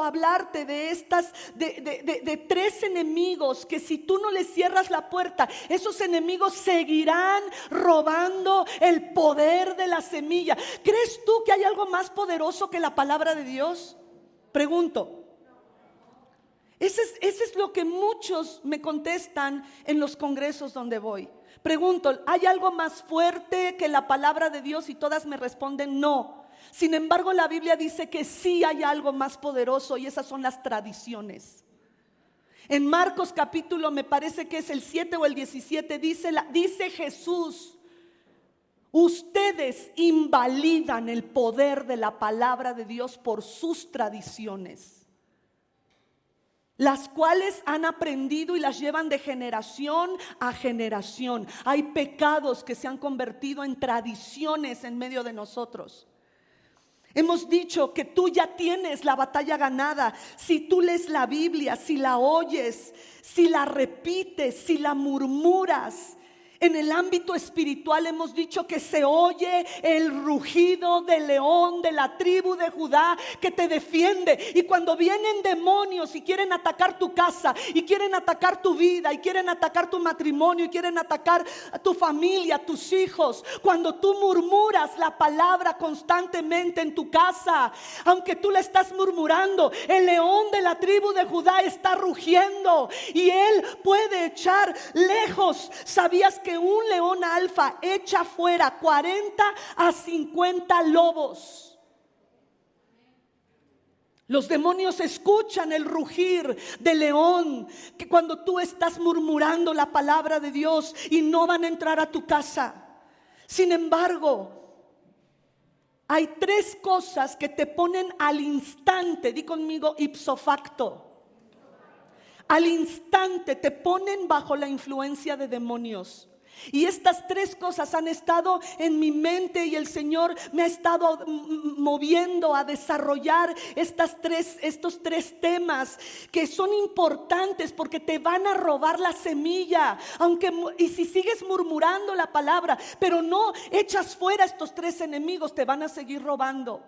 necesito hablarte de estas, de tres enemigos que si tú no les cierras la puerta, esos enemigos seguirán robando el poder de la semilla. ¿Crees tú que hay algo más poderoso que la palabra de Dios? Pregunto. Ese es lo que muchos me contestan en los congresos donde voy. Pregunto, ¿hay algo más fuerte que la palabra de Dios? Y todas me responden no. Sin embargo, la Biblia dice que sí hay algo más poderoso, y esas son las tradiciones. En Marcos capítulo, me parece que es el 7 o el 17, dice Jesús: ustedes invalidan el poder de la palabra de Dios por sus tradiciones, las cuales han aprendido y las llevan de generación a generación. Hay pecados que se han convertido en tradiciones en medio de nosotros. Hemos dicho que tú ya tienes la batalla ganada si tú lees la Biblia, si la oyes, si la repites, si la murmuras. En el ámbito espiritual hemos dicho que se oye el rugido del león de la tribu de Judá que te defiende. Y cuando vienen demonios y quieren atacar tu casa, y quieren atacar tu vida, y quieren atacar tu matrimonio, y quieren atacar a tu familia, tus hijos, cuando tú murmuras la palabra constantemente en tu casa, aunque tú la estás murmurando, el león de la tribu de Judá está rugiendo y él puede echar lejos. ¿Sabías que un león alfa echa fuera 40 a 50 lobos? Los demonios escuchan el rugir del león, que cuando tú estás murmurando la palabra de Dios, y no van a entrar a tu casa. Sin embargo, hay tres cosas que te ponen al instante, di conmigo, ipso facto. Al instante te ponen bajo la influencia de demonios. Y estas tres cosas han estado en mi mente, y el Señor me ha estado moviendo a desarrollar estos tres temas que son importantes, porque te van a robar la semilla. Y si sigues murmurando la palabra, pero no echas fuera estos tres enemigos, te van a seguir robando.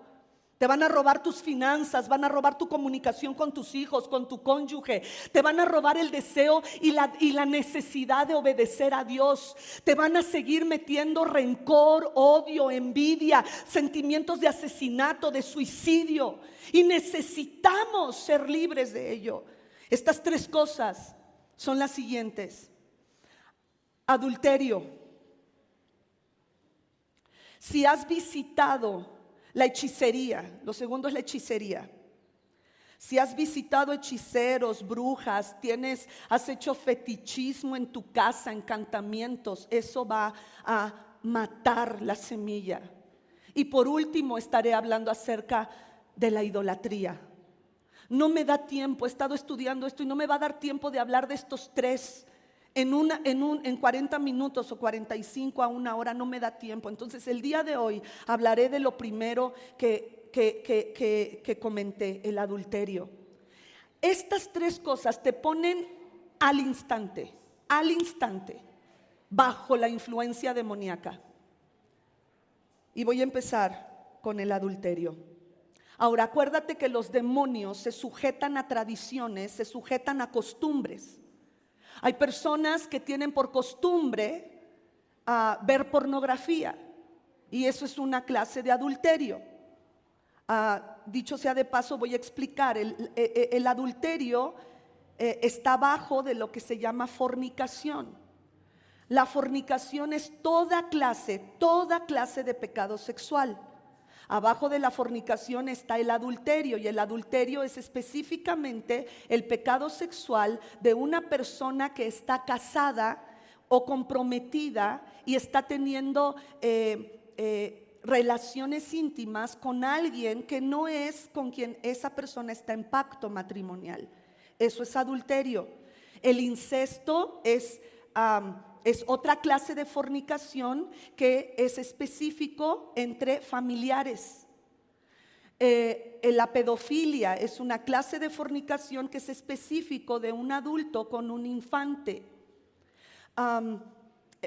Te van a robar tus finanzas, van a robar tu comunicación con tus hijos, con tu cónyuge. Te van a robar el deseo y la necesidad de obedecer a Dios. Te van a seguir metiendo rencor, odio, envidia, sentimientos de asesinato, de suicidio. Y necesitamos ser libres de ello. Estas tres cosas son las siguientes: adulterio. Si has visitado la hechicería, lo segundo es la hechicería. Si has visitado hechiceros, brujas, has hecho fetichismo en tu casa, encantamientos, eso va a matar la semilla. Y por último estaré hablando acerca de la idolatría. No me da tiempo, he estado estudiando esto y no me va a dar tiempo de hablar de estos tres en 40 minutos o 45 a una hora, no me da tiempo. Entonces el día de hoy hablaré de lo primero que comenté, el adulterio. Estas tres cosas te ponen al instante, bajo la influencia demoníaca. Y voy a empezar con el adulterio. Ahora, acuérdate que los demonios se sujetan a tradiciones, se sujetan a costumbres. Hay personas que tienen por costumbre ver pornografía, y eso es una clase de adulterio. Dicho sea de paso, voy a explicar. El adulterio está bajo de lo que se llama fornicación. La fornicación es toda clase de pecado sexual. Abajo de la fornicación está el adulterio, y el adulterio es específicamente el pecado sexual de una persona que está casada o comprometida y está teniendo relaciones íntimas con alguien que no es con quien esa persona está en pacto matrimonial. Eso es adulterio. El incesto es otra clase de fornicación que es específico entre familiares. La pedofilia es una clase de fornicación que es específico de un adulto con un infante.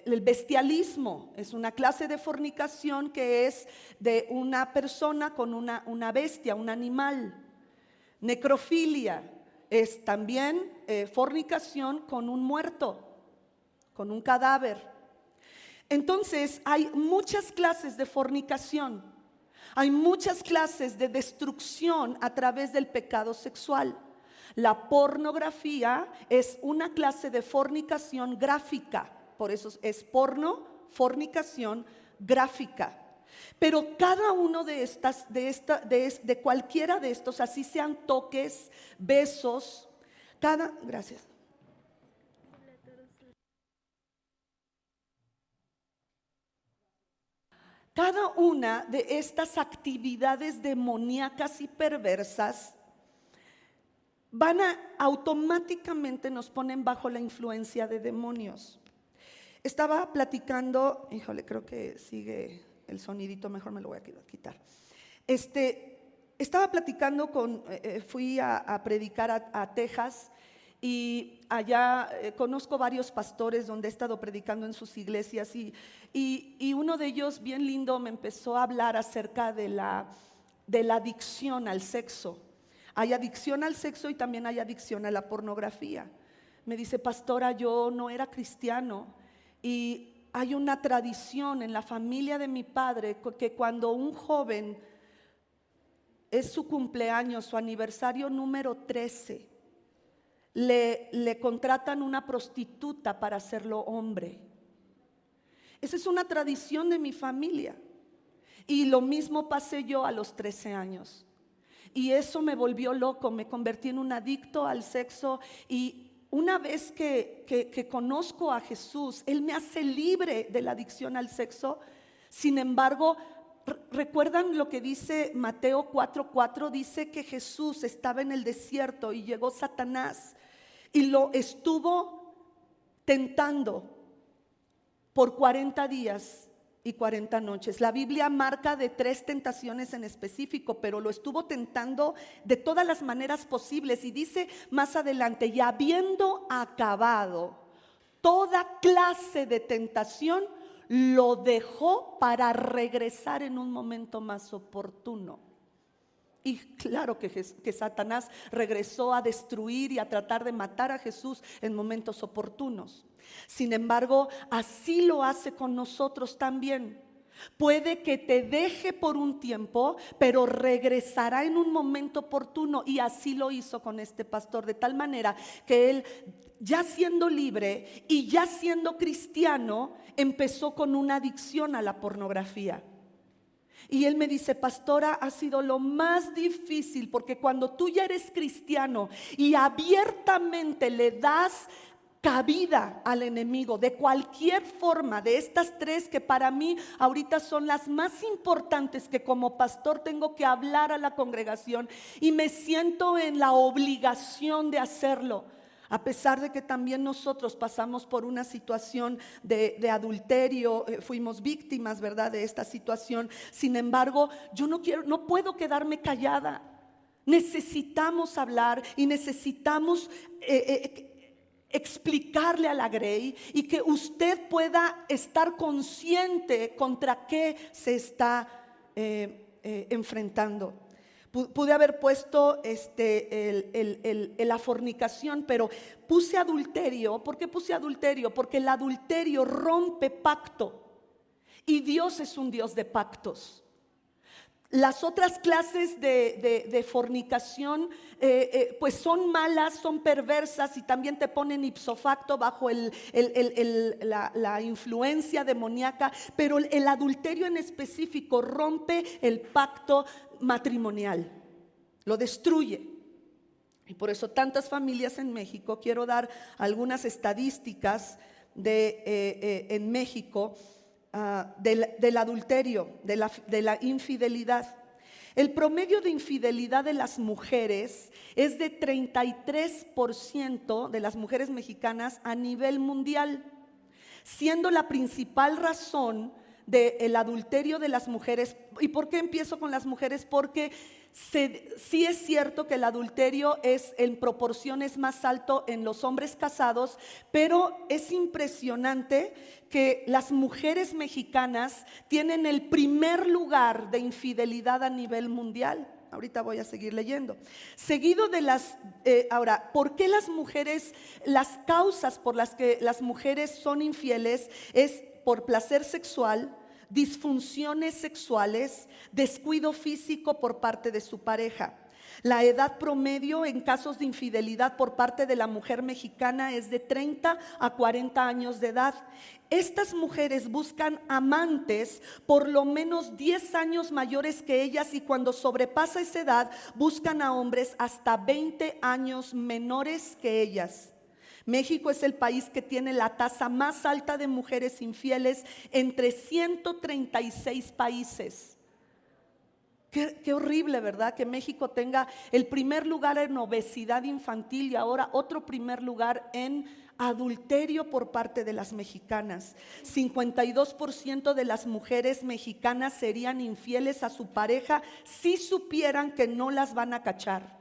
El bestialismo es una clase de fornicación que es de una persona con una bestia, un animal. Necrofilia es también fornicación con un muerto, con un cadáver. Entonces hay muchas clases de fornicación, hay muchas clases de destrucción a través del pecado sexual. La pornografía es una clase de fornicación gráfica, por eso es porno, fornicación gráfica. Pero cada uno de cualquiera de estos, así sean toques, besos, gracias. Cada una de estas actividades demoníacas y perversas automáticamente nos ponen bajo la influencia de demonios. Estaba platicando, híjole, creo que sigue el sonidito, mejor me lo voy a quitar. Estaba platicando fui a predicar a Texas, y allá conozco varios pastores donde he estado predicando en sus iglesias, y uno de ellos, bien lindo, me empezó a hablar acerca de la adicción al sexo. Hay adicción al sexo y también hay adicción a la pornografía. Me dice: pastora, yo no era cristiano, y hay una tradición en la familia de mi padre que cuando un joven es su cumpleaños, su aniversario número 13, le contratan una prostituta para hacerlo hombre. Esa es una tradición de mi familia, y lo mismo pasé yo a los 13 años, y eso me volvió loco, me convertí en un adicto al sexo. Y una vez que conozco a Jesús, Él me hace libre de la adicción al sexo. Sin embargo, ¿recuerdan lo que dice Mateo 4:4? Dice que Jesús estaba en el desierto y llegó Satanás y lo estuvo tentando por 40 días y 40 noches. La Biblia marca de 3 tentaciones en específico, pero lo estuvo tentando de todas las maneras posibles. Y dice más adelante: y habiendo acabado toda clase de tentación, lo dejó para regresar en un momento más oportuno. Y claro que Satanás regresó a destruir y a tratar de matar a Jesús en momentos oportunos. Sin embargo, así lo hace con nosotros también. Puede que te deje por un tiempo, pero regresará en un momento oportuno, y así lo hizo con este pastor, de tal manera que él, ya siendo libre y ya siendo cristiano, empezó con una adicción a la pornografía. Y él me dice: pastora, ha sido lo más difícil, porque cuando tú ya eres cristiano y abiertamente le das cabida al enemigo de cualquier forma, de estas 3 que para mí ahorita son las más importantes, que como pastor tengo que hablar a la congregación y me siento en la obligación de hacerlo, a pesar de que también nosotros pasamos por una situación de adulterio, fuimos víctimas, ¿verdad?, de esta situación. Sin embargo, yo no puedo quedarme callada. Necesitamos hablar y necesitamos explicarle a la Grey, y que usted pueda estar consciente contra qué se está enfrentando. Pude haber puesto la fornicación, pero puse adulterio. ¿Por qué puse adulterio? Porque el adulterio rompe pacto, y Dios es un Dios de pactos. Las otras clases de fornicación pues son malas, son perversas, y también te ponen ipso facto bajo la influencia demoníaca. Pero el adulterio en específico rompe el pacto matrimonial, lo destruye. Y por eso tantas familias en México, quiero dar algunas estadísticas en México, del adulterio, de la infidelidad. El promedio de infidelidad de las mujeres es de 33% de las mujeres mexicanas a nivel mundial, siendo la principal razón del adulterio de las mujeres. ¿Y por qué empiezo con las mujeres? Porque sí es cierto que el adulterio es en proporciones más alto en los hombres casados, pero es impresionante que las mujeres mexicanas tienen el primer lugar de infidelidad a nivel mundial. Ahorita voy a seguir leyendo. Seguido de ahora, ¿por qué las causas por las que las mujeres son infieles es por placer sexual, disfunciones sexuales, descuido físico por parte de su pareja? La edad promedio en casos de infidelidad por parte de la mujer mexicana es de 30 a 40 años de edad. Estas mujeres buscan amantes por lo menos 10 años mayores que ellas, y cuando sobrepasa esa edad buscan a hombres hasta 20 años menores que ellas. México es el país que tiene la tasa más alta de mujeres infieles entre 136 países. Qué horrible, ¿verdad? Que México tenga el primer lugar en obesidad infantil y ahora otro primer lugar en adulterio por parte de las mexicanas. 52% de las mujeres mexicanas serían infieles a su pareja si supieran que no las van a cachar.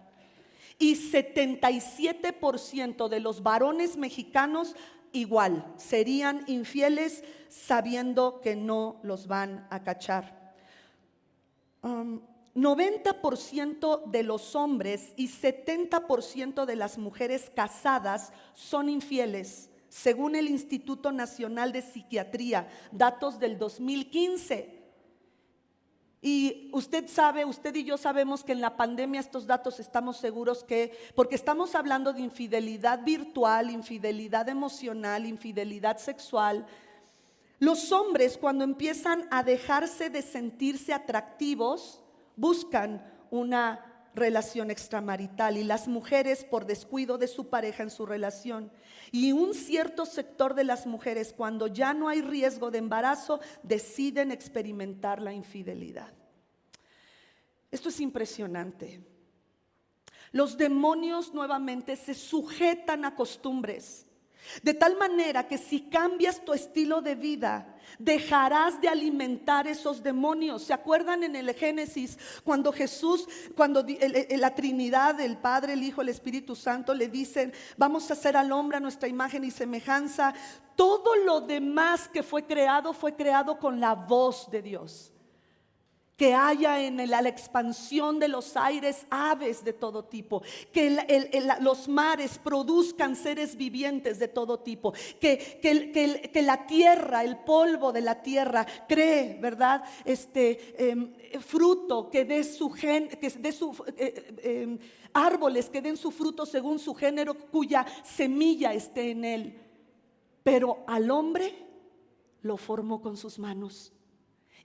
Y 77% de los varones mexicanos igual serían infieles sabiendo que no los van a cachar. 90% de los hombres y 70% de las mujeres casadas son infieles, según el Instituto Nacional de Psiquiatría, datos del 2015. Y usted y yo sabemos que en la pandemia estos datos estamos seguros que, porque estamos hablando de infidelidad virtual, infidelidad emocional, infidelidad sexual. Los hombres, cuando empiezan a dejarse de sentirse atractivos, buscan una relación extramarital, y las mujeres por descuido de su pareja en su relación. Y un cierto sector de las mujeres, cuando ya no hay riesgo de embarazo, deciden experimentar la infidelidad. Esto es impresionante. Los demonios nuevamente se sujetan a costumbres. De tal manera que si cambias tu estilo de vida, dejarás de alimentar esos demonios. ¿Se acuerdan en el Génesis cuando Jesús, la Trinidad, el Padre, el Hijo, el Espíritu Santo le dicen: vamos a hacer al hombre a nuestra imagen y semejanza? Todo lo demás que fue creado con la voz de Dios. Que haya en la expansión de los aires aves de todo tipo, que los mares produzcan seres vivientes de todo tipo, que la tierra, el polvo de la tierra cree, ¿verdad? Fruto que dé árboles que den su fruto según su género, cuya semilla esté en él. Pero al hombre lo formó con sus manos.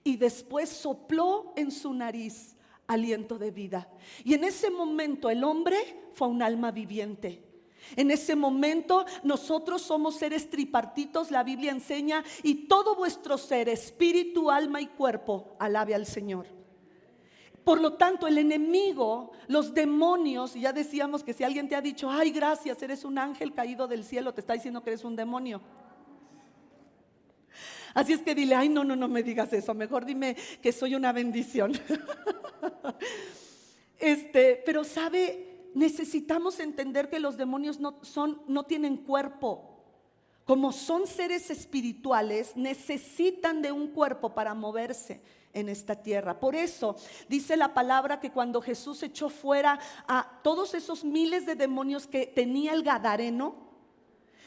Y después sopló en su nariz aliento de vida. Y en ese momento el hombre fue un alma viviente. En ese momento nosotros somos seres tripartitos, la Biblia enseña, y todo vuestro ser, espíritu, alma y cuerpo, alabe al Señor. Por lo tanto, el enemigo, los demonios, y ya decíamos que si alguien te ha dicho: ay, gracias, eres un ángel caído del cielo, te está diciendo que eres un demonio. Así es que dile: ay, no me digas eso, mejor dime que soy una bendición. Pero necesitamos entender que los demonios no tienen cuerpo. Como son seres espirituales, necesitan de un cuerpo para moverse en esta tierra. Por eso dice la palabra que cuando Jesús echó fuera a todos esos miles de demonios que tenía el Gadareno,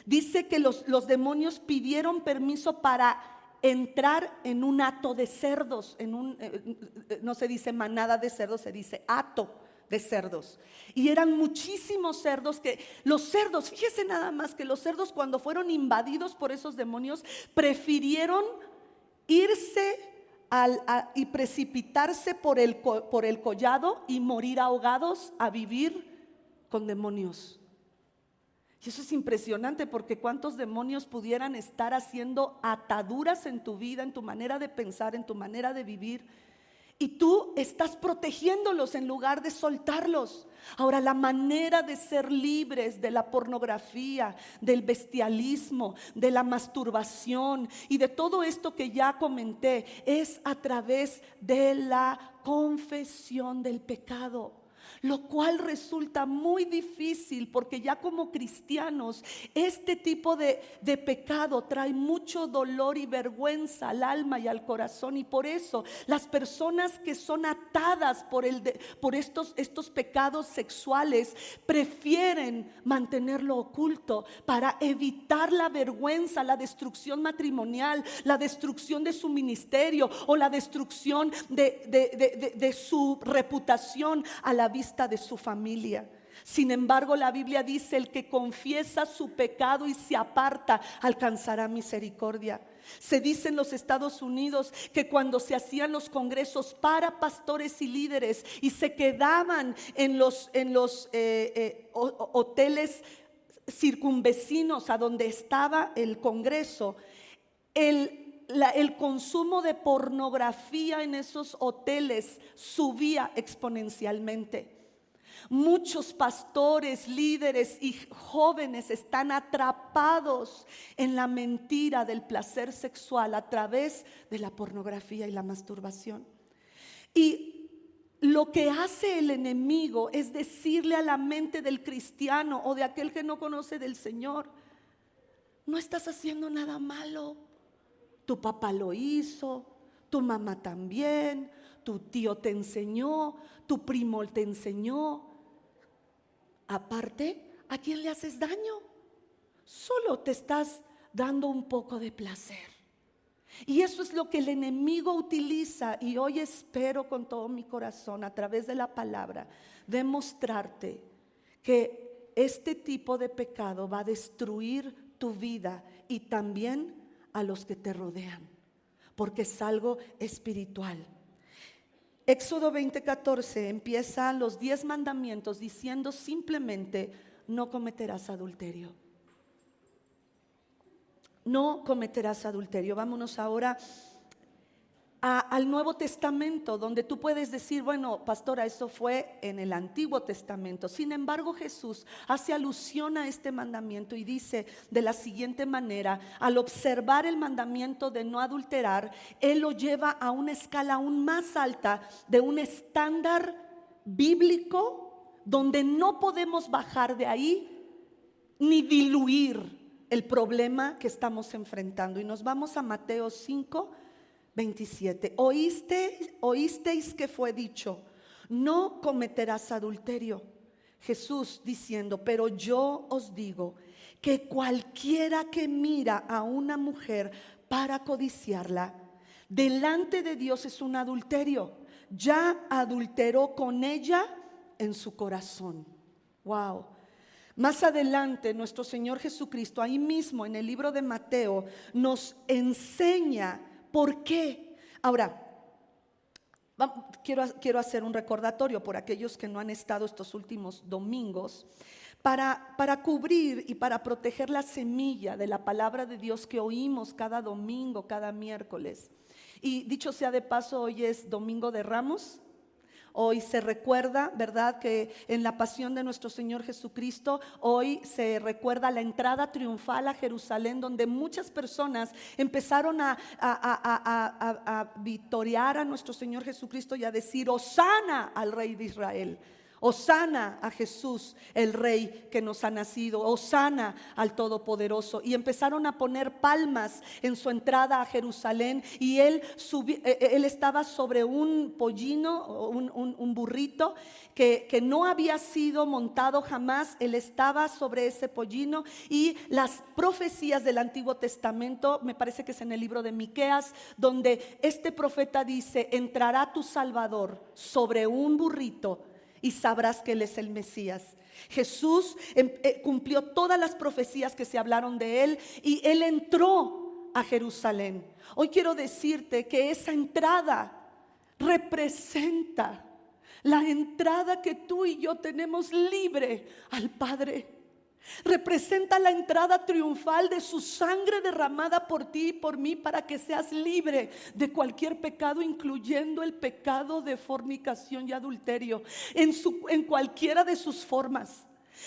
dice que los demonios pidieron permiso para entrar en un hato de cerdos, no se dice manada de cerdos, se dice hato de cerdos. Y eran muchísimos cerdos fíjese nada más que los cerdos, cuando fueron invadidos por esos demonios, prefirieron irse y precipitarse por el collado y morir ahogados a vivir con demonios. Y eso es impresionante, porque cuántos demonios pudieran estar haciendo ataduras en tu vida, en tu manera de pensar, en tu manera de vivir, y tú estás protegiéndolos en lugar de soltarlos. Ahora, la manera de ser libres de la pornografía, del bestialismo, de la masturbación y de todo esto que ya comenté, es a través de la confesión del pecado. lo cual resulta muy difícil porque ya como cristianos este tipo de pecado trae mucho dolor y vergüenza al alma y al corazón, y por eso las personas que son atadas por estos pecados sexuales prefieren mantenerlo oculto para evitar la vergüenza, la destrucción matrimonial, la destrucción de su ministerio o la destrucción de su reputación a la vista de su familia. Sin embargo, la Biblia dice: el que confiesa su pecado y se aparta alcanzará misericordia. Se dice en los Estados Unidos que cuando se hacían los congresos para pastores y líderes y se quedaban en los hoteles circunvecinos a donde estaba el congreso, el consumo de pornografía en esos hoteles subía exponencialmente. Muchos pastores, líderes y jóvenes están atrapados en la mentira del placer sexual a través de la pornografía y la masturbación. Y lo que hace el enemigo es decirle a la mente del cristiano o de aquel que no conoce del Señor: no estás haciendo nada malo. Tu papá lo hizo, tu mamá también, tu tío te enseñó, tu primo te enseñó. Aparte, ¿a quién le haces daño? Solo te estás dando un poco de placer. Y eso es lo que el enemigo utiliza. Y hoy espero con todo mi corazón, a través de la palabra, demostrarte que este tipo de pecado va a destruir tu vida y también a los que te rodean, porque es algo espiritual. Éxodo 20:14 empieza los 10 mandamientos diciendo simplemente: no cometerás adulterio. No cometerás adulterio. Vámonos ahora al Nuevo Testamento, donde tú puedes decir: bueno, pastora, eso fue en el Antiguo Testamento. Sin embargo, Jesús hace alusión a este mandamiento y dice de la siguiente manera: al observar el mandamiento de no adulterar, Él lo lleva a una escala aún más alta de un estándar bíblico, donde no podemos bajar de ahí ni diluir el problema que estamos enfrentando. Y nos vamos a Mateo 5:27. Oísteis que fue dicho: no cometerás adulterio. Jesús diciendo: pero yo os digo que cualquiera que mira a una mujer para codiciarla, delante de Dios es un adulterio. Ya adulteró con ella en su corazón. Wow. Más adelante nuestro Señor Jesucristo, ahí mismo en el libro de Mateo, nos enseña ¿por qué? Ahora, quiero hacer un recordatorio por aquellos que no han estado estos últimos domingos, para cubrir y para proteger la semilla de la palabra de Dios que oímos cada domingo, cada miércoles. Y dicho sea de paso, hoy es Domingo de Ramos. Hoy se recuerda, ¿verdad?, que en la pasión de nuestro Señor Jesucristo, hoy se recuerda la entrada triunfal a Jerusalén, donde muchas personas empezaron a victoriar a nuestro Señor Jesucristo y a decir: Hosana al Rey de Israel. Hosana a Jesús, el Rey que nos ha nacido. Hosana al Todopoderoso. Y empezaron a poner palmas en su entrada a Jerusalén. Y él estaba sobre un pollino, un burrito que no había sido montado jamás. Él estaba sobre ese pollino. Y las profecías del Antiguo Testamento, me parece que es en el libro de Miqueas, donde este profeta dice: entrará tu Salvador sobre un burrito y sabrás que Él es el Mesías. Jesús cumplió todas las profecías que se hablaron de Él, y Él entró a Jerusalén. Hoy quiero decirte que esa entrada representa la entrada que tú y yo tenemos libre al Padre. Representa la entrada triunfal de su sangre derramada por ti y por mí, para que seas libre de cualquier pecado, incluyendo el pecado de fornicación y adulterio en cualquiera de sus formas.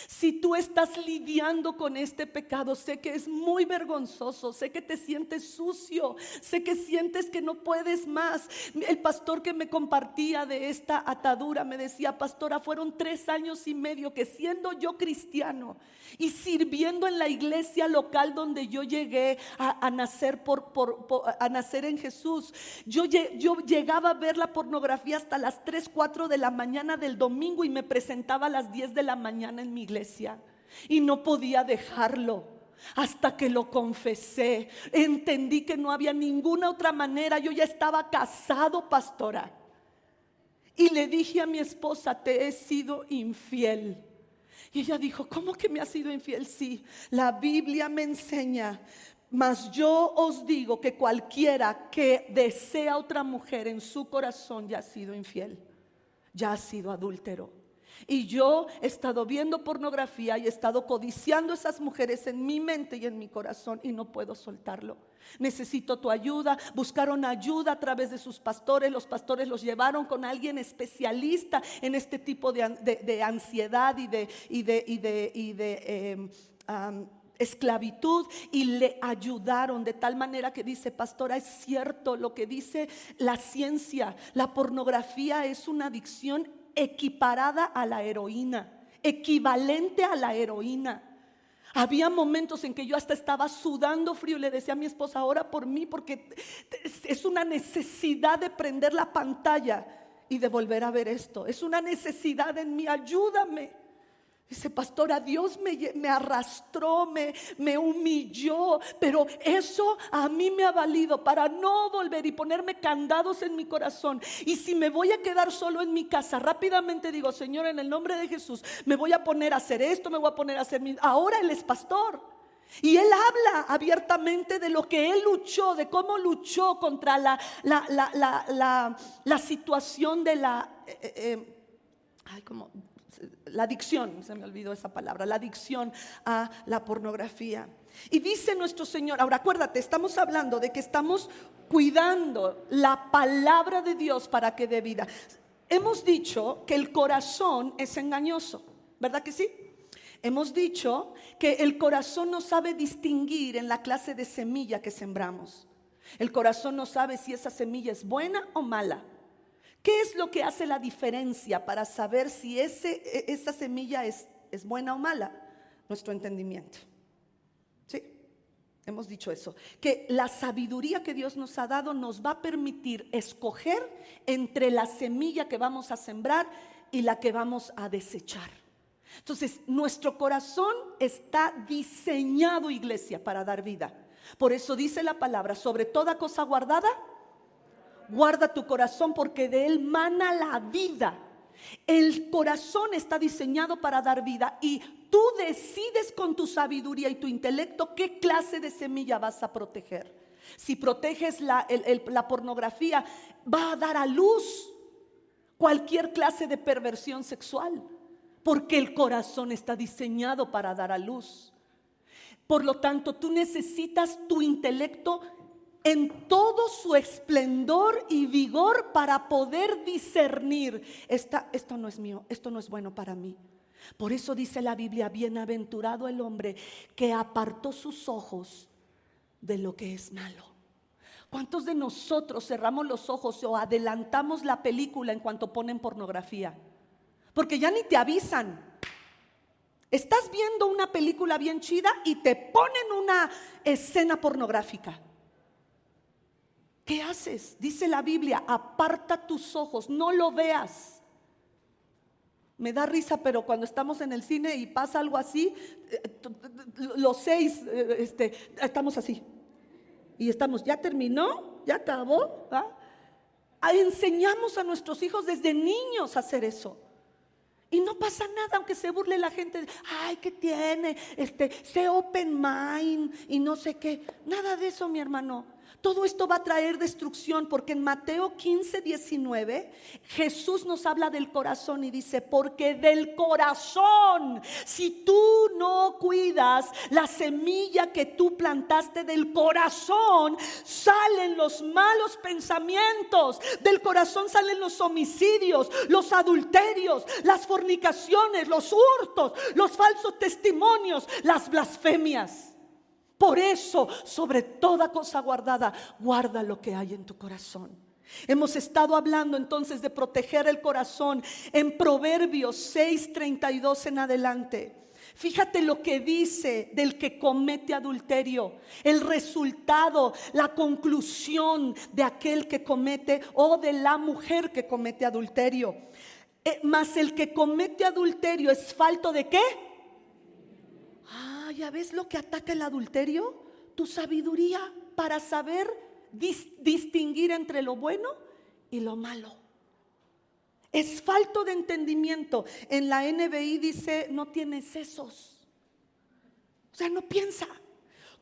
Si tú estás lidiando con este pecado, sé que es muy vergonzoso, sé que te sientes sucio, sé que sientes que no puedes más. El pastor que me compartía de esta atadura me decía: pastora, fueron 3 años y medio que, siendo yo cristiano y sirviendo en la iglesia local donde yo llegué a nacer a nacer en Jesús, yo llegaba a ver la pornografía hasta las 3, 4 de la mañana del domingo y me presentaba a las 10 de la mañana en mi iglesia y no podía dejarlo. Hasta que lo confesé, entendí que no había ninguna otra manera. Yo ya estaba casado, pastora, y le dije a mi esposa: te he sido infiel. Y ella dijo: ¿cómo que me has sido infiel? Sí, la Biblia me enseña: mas yo os digo que cualquiera que desea otra mujer en su corazón ya ha sido infiel, ya ha sido adúltero. Y yo he estado viendo pornografía y he estado codiciando esas mujeres en mi mente y en mi corazón, y no puedo soltarlo. Necesito tu ayuda. Buscaron ayuda a través de sus pastores. Los pastores los llevaron con alguien especialista en este tipo de ansiedad y de esclavitud, y le ayudaron de tal manera que dice: pastora, es cierto lo que dice la ciencia. La pornografía es una adicción equiparada a la heroína, equivalente a la heroína. Había momentos en que yo hasta estaba sudando frío y le decía a mi esposa: ora por mí, porque es una necesidad de prender la pantalla y de volver a ver esto. Es una necesidad en mí, ayúdame. Dice: pastora, Dios me arrastró, me humilló, pero eso a mí me ha valido para no volver y ponerme candados en mi corazón. Y si me voy a quedar solo en mi casa, rápidamente digo: Señor, en el nombre de Jesús, me voy a poner a hacer esto, me voy a poner a hacer Ahora él es pastor y él habla abiertamente de lo que él luchó, de cómo luchó contra la situación de la adicción, se me olvidó esa palabra, la adicción a la pornografía. Y dice nuestro Señor, ahora acuérdate, estamos hablando de que estamos cuidando la palabra de Dios para que dé vida. Hemos dicho que el corazón es engañoso, ¿verdad que sí? Hemos dicho que el corazón no sabe distinguir en la clase de semilla que sembramos. El corazón no sabe si esa semilla es buena o mala. ¿Qué es lo que hace la diferencia para saber si esa semilla es buena o mala? Nuestro entendimiento. ¿Sí? Hemos dicho eso, que la sabiduría que Dios nos ha dado nos va a permitir escoger entre la semilla que vamos a sembrar y la que vamos a desechar. Entonces, nuestro corazón está diseñado, iglesia, para dar vida. Por eso dice la palabra: sobre toda cosa guardada, guarda tu corazón, porque de él mana la vida. El corazón está diseñado para dar vida, y tú decides con tu sabiduría y tu intelecto qué clase de semilla vas a proteger. Si proteges la pornografía, va a dar a luz cualquier clase de perversión sexual, porque el corazón está diseñado para dar a luz. Por lo tanto, tú necesitas tu intelecto en todo su esplendor y vigor para poder discernir: esto no es mío, esto no es bueno para mí. Por eso dice la Biblia: bienaventurado el hombre que apartó sus ojos de lo que es malo. ¿Cuántos de nosotros cerramos los ojos o adelantamos la película en cuanto ponen pornografía? Porque ya ni te avisan. Estás viendo una película bien chida y te ponen una escena pornográfica. ¿Qué haces? Dice la Biblia: aparta tus ojos, no lo veas. Me da risa, pero cuando estamos en el cine y pasa algo así, los 6 estamos así. Y estamos: ya terminó, ya acabó. Enseñamos a nuestros hijos desde niños a hacer eso. Y no pasa nada, aunque se burle la gente. Ay, ¿qué tiene? Sé open mind y no sé qué. Nada de eso, mi hermano. Todo esto va a traer destrucción, porque en Mateo 15:19 Jesús nos habla del corazón y dice: porque del corazón, si tú no cuidas la semilla que tú plantaste, del corazón salen los malos pensamientos, del corazón salen los homicidios, los adulterios, las fornicaciones, los hurtos, los falsos testimonios, las blasfemias. Por eso, sobre toda cosa guardada, guarda lo que hay en tu corazón. Hemos estado hablando entonces de proteger el corazón en Proverbios 6:32 en adelante. Fíjate lo que dice del que comete adulterio, el resultado, la conclusión de aquel que comete, o de la mujer que comete adulterio. Mas el que comete adulterio es falto de ¿qué? ¿Ya ves lo que ataca el adulterio? Tu sabiduría para saber distinguir entre lo bueno y lo malo. Es falto de entendimiento. En la NBI dice: no tiene sesos. O sea, no piensa.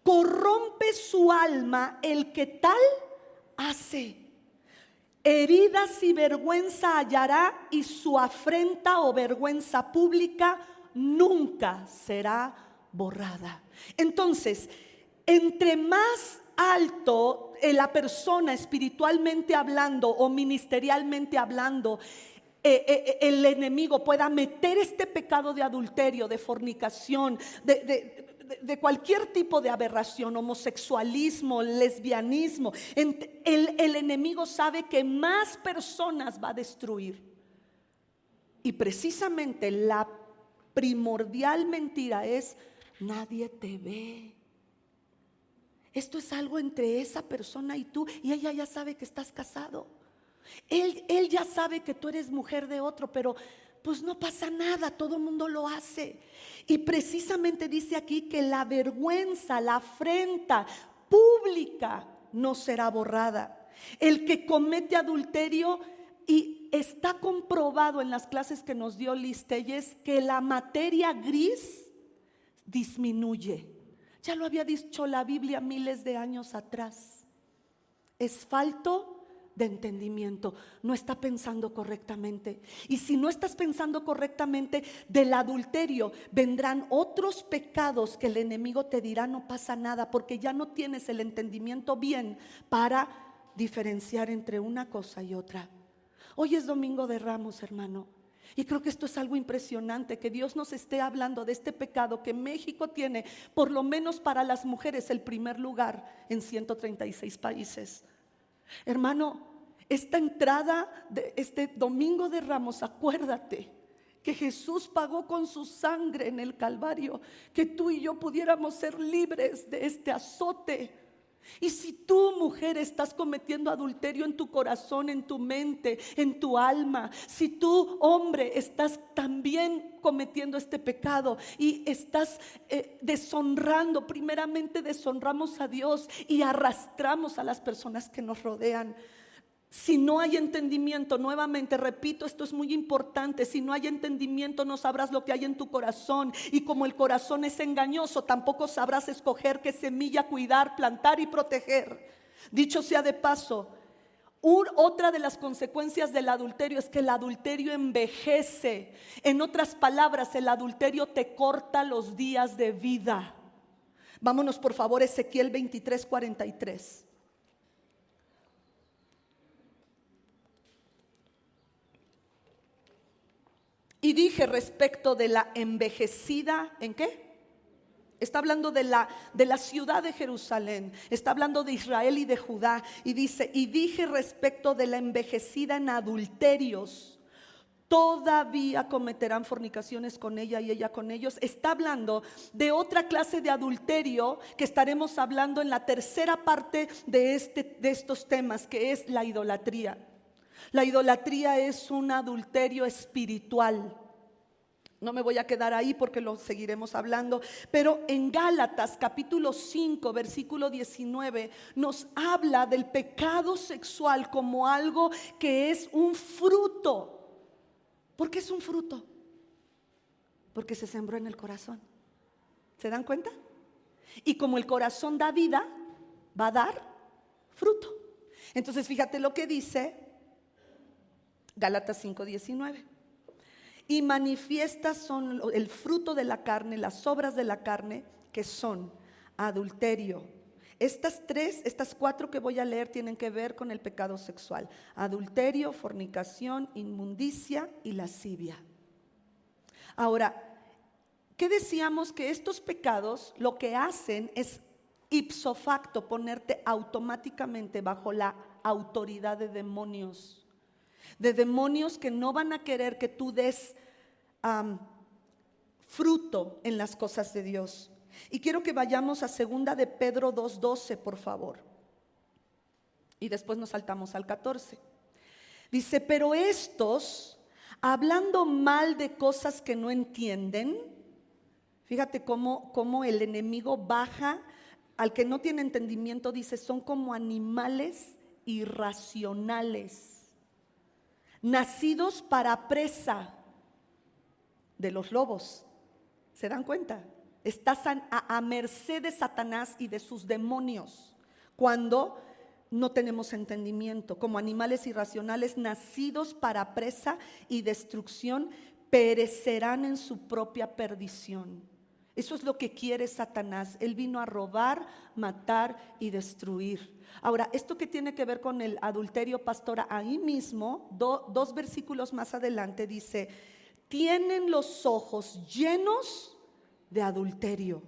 Corrompe su alma el que tal hace. Heridas y vergüenza hallará, y su afrenta o vergüenza pública nunca será borrada. Entonces, entre más alto la persona espiritualmente hablando o ministerialmente hablando, el enemigo pueda meter este pecado de adulterio, de fornicación, de cualquier tipo de aberración, homosexualismo, lesbianismo, el enemigo sabe que más personas va a destruir. Y precisamente la primordial mentira es: nadie te ve. Esto es algo entre esa persona y tú, y ella ya sabe que estás casado. Él ya sabe que tú eres mujer de otro, pero pues no pasa nada, todo el mundo lo hace. Y precisamente dice aquí que la vergüenza, la afrenta pública no será borrada. El que comete adulterio, y está comprobado en las clases que nos dio Liz Telles, que la materia gris disminuye. Ya lo había dicho la Biblia miles de años atrás. Es falto de entendimiento, no está pensando correctamente. Y si no estás pensando correctamente, del adulterio vendrán otros pecados que el enemigo te dirá: no pasa nada, porque ya no tienes el entendimiento bien para diferenciar entre una cosa y otra. Hoy es Domingo de Ramos, hermano, y creo que esto es algo impresionante, que Dios nos esté hablando de este pecado que México tiene, por lo menos para las mujeres, el primer lugar en 136 países. Hermano, esta entrada de este Domingo de Ramos, acuérdate que Jesús pagó con su sangre en el Calvario, que tú y yo pudiéramos ser libres de este azote. Y si tú, mujer, estás cometiendo adulterio en tu corazón, en tu mente, en tu alma, si tú, hombre, estás también cometiendo este pecado y estás deshonrando, primeramente deshonramos a Dios y arrastramos a las personas que nos rodean. Si no hay entendimiento, nuevamente repito, esto es muy importante: si no hay entendimiento, no sabrás lo que hay en tu corazón, y como el corazón es engañoso, tampoco sabrás escoger qué semilla cuidar, plantar y proteger. Dicho sea de paso, otra de las consecuencias del adulterio es que el adulterio envejece. En otras palabras, el adulterio te corta los días de vida. Vámonos por favor a Ezequiel 23:43. Y dije respecto de la envejecida, ¿en qué? Está hablando de la ciudad de Jerusalén, está hablando de Israel y de Judá. Y dice: y dije respecto de la envejecida en adulterios, todavía cometerán fornicaciones con ella y ella con ellos. Está hablando de otra clase de adulterio que estaremos hablando en la tercera parte de estos temas, que es la idolatría. La idolatría es un adulterio espiritual. No me voy a quedar ahí porque lo seguiremos hablando, pero en Gálatas capítulo 5 versículo 19 nos habla del pecado sexual como algo que es un fruto. ¿Por qué es un fruto? Porque se sembró en el corazón. ¿Se dan cuenta? Y como el corazón da vida, va a dar fruto. Entonces fíjate lo que dice Gálatas 5:19. Y manifiestas son el fruto de la carne, las obras de la carne, que son adulterio. Estas cuatro que voy a leer tienen que ver con el pecado sexual: adulterio, fornicación, inmundicia y lascivia. Ahora, ¿qué decíamos? Que estos pecados lo que hacen es ipso facto ponerte automáticamente bajo la autoridad de demonios que no van a querer que tú des fruto en las cosas de Dios. Y quiero que vayamos a 2 de Pedro 2:12, por favor. Y después nos saltamos al 14. Dice: pero estos, hablando mal de cosas que no entienden, fíjate cómo el enemigo baja al que no tiene entendimiento, dice: son como animales irracionales, nacidos para presa de los lobos. ¿Se dan cuenta? Estás a merced de Satanás y de sus demonios cuando no tenemos entendimiento. Como animales irracionales, nacidos para presa y destrucción, perecerán en su propia perdición. Eso es lo que quiere Satanás. Él vino a robar, matar y destruir. Ahora, esto que tiene que ver con el adulterio, pastora, ahí mismo, dos versículos más adelante dice: tienen los ojos llenos de adulterio,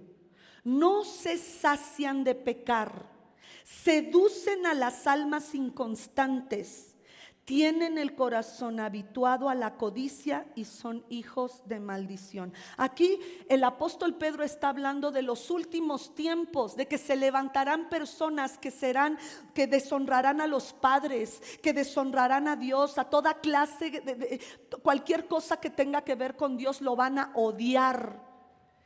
no se sacian de pecar, seducen a las almas inconstantes, tienen el corazón habituado a la codicia y son hijos de maldición. Aquí el apóstol Pedro está hablando de los últimos tiempos, de que se levantarán personas que deshonrarán a los padres, que deshonrarán a Dios, a toda clase de cualquier cosa que tenga que ver con Dios lo van a odiar.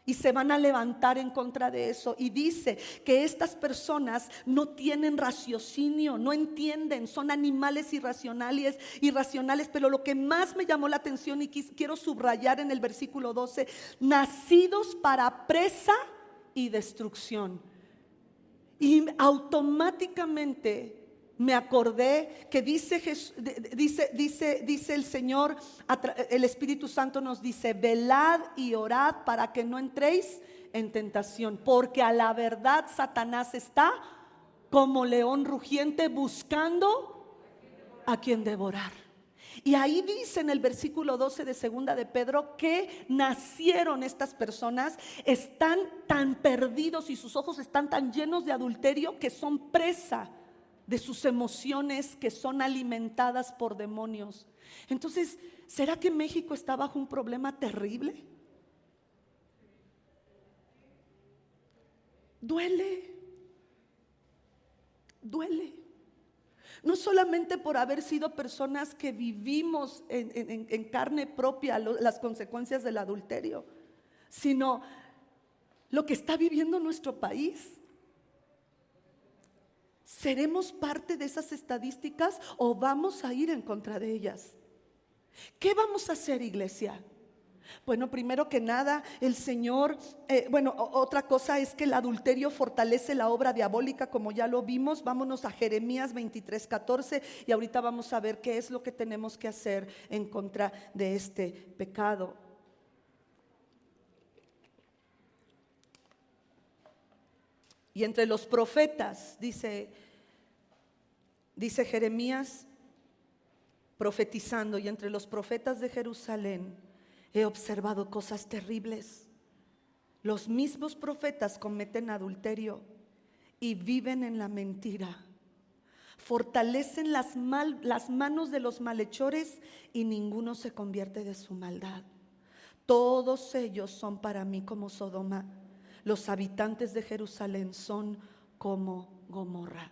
Y se van a levantar en contra de eso. Y dice que estas personas no tienen raciocinio, no entienden, son animales irracionales. Pero lo que más me llamó la atención y quiero subrayar en el versículo 12: nacidos para presa y destrucción. Y automáticamente me acordé que dice el Señor, el Espíritu Santo nos dice: velad y orad para que no entréis en tentación, porque a la verdad Satanás está como león rugiente buscando a quien devorar. Y ahí dice en el versículo 12 de 2 de Pedro que nacieron estas personas, están tan perdidos y sus ojos están tan llenos de adulterio que son presa de sus emociones, que son alimentadas por demonios. Entonces, ¿será que México está bajo un problema terrible? Duele. No solamente por haber sido personas que vivimos en carne propia las consecuencias del adulterio, sino lo que está viviendo nuestro país. ¿Seremos parte de esas estadísticas o vamos a ir en contra de ellas? ¿Qué vamos a hacer, iglesia? Bueno, primero que nada, el Señor, otra cosa es que el adulterio fortalece la obra diabólica, como ya lo vimos. Vámonos a Jeremías 23:14 y ahorita vamos a ver qué es lo que tenemos que hacer en contra de este pecado. Y entre los profetas, dice Jeremías profetizando: y entre los profetas de Jerusalén he observado cosas terribles. Los mismos profetas cometen adulterio y viven en la mentira. Fortalecen las manos de los malhechores y ninguno se convierte de su maldad. Todos ellos son para mí como Sodoma. Los habitantes de Jerusalén son como Gomorra.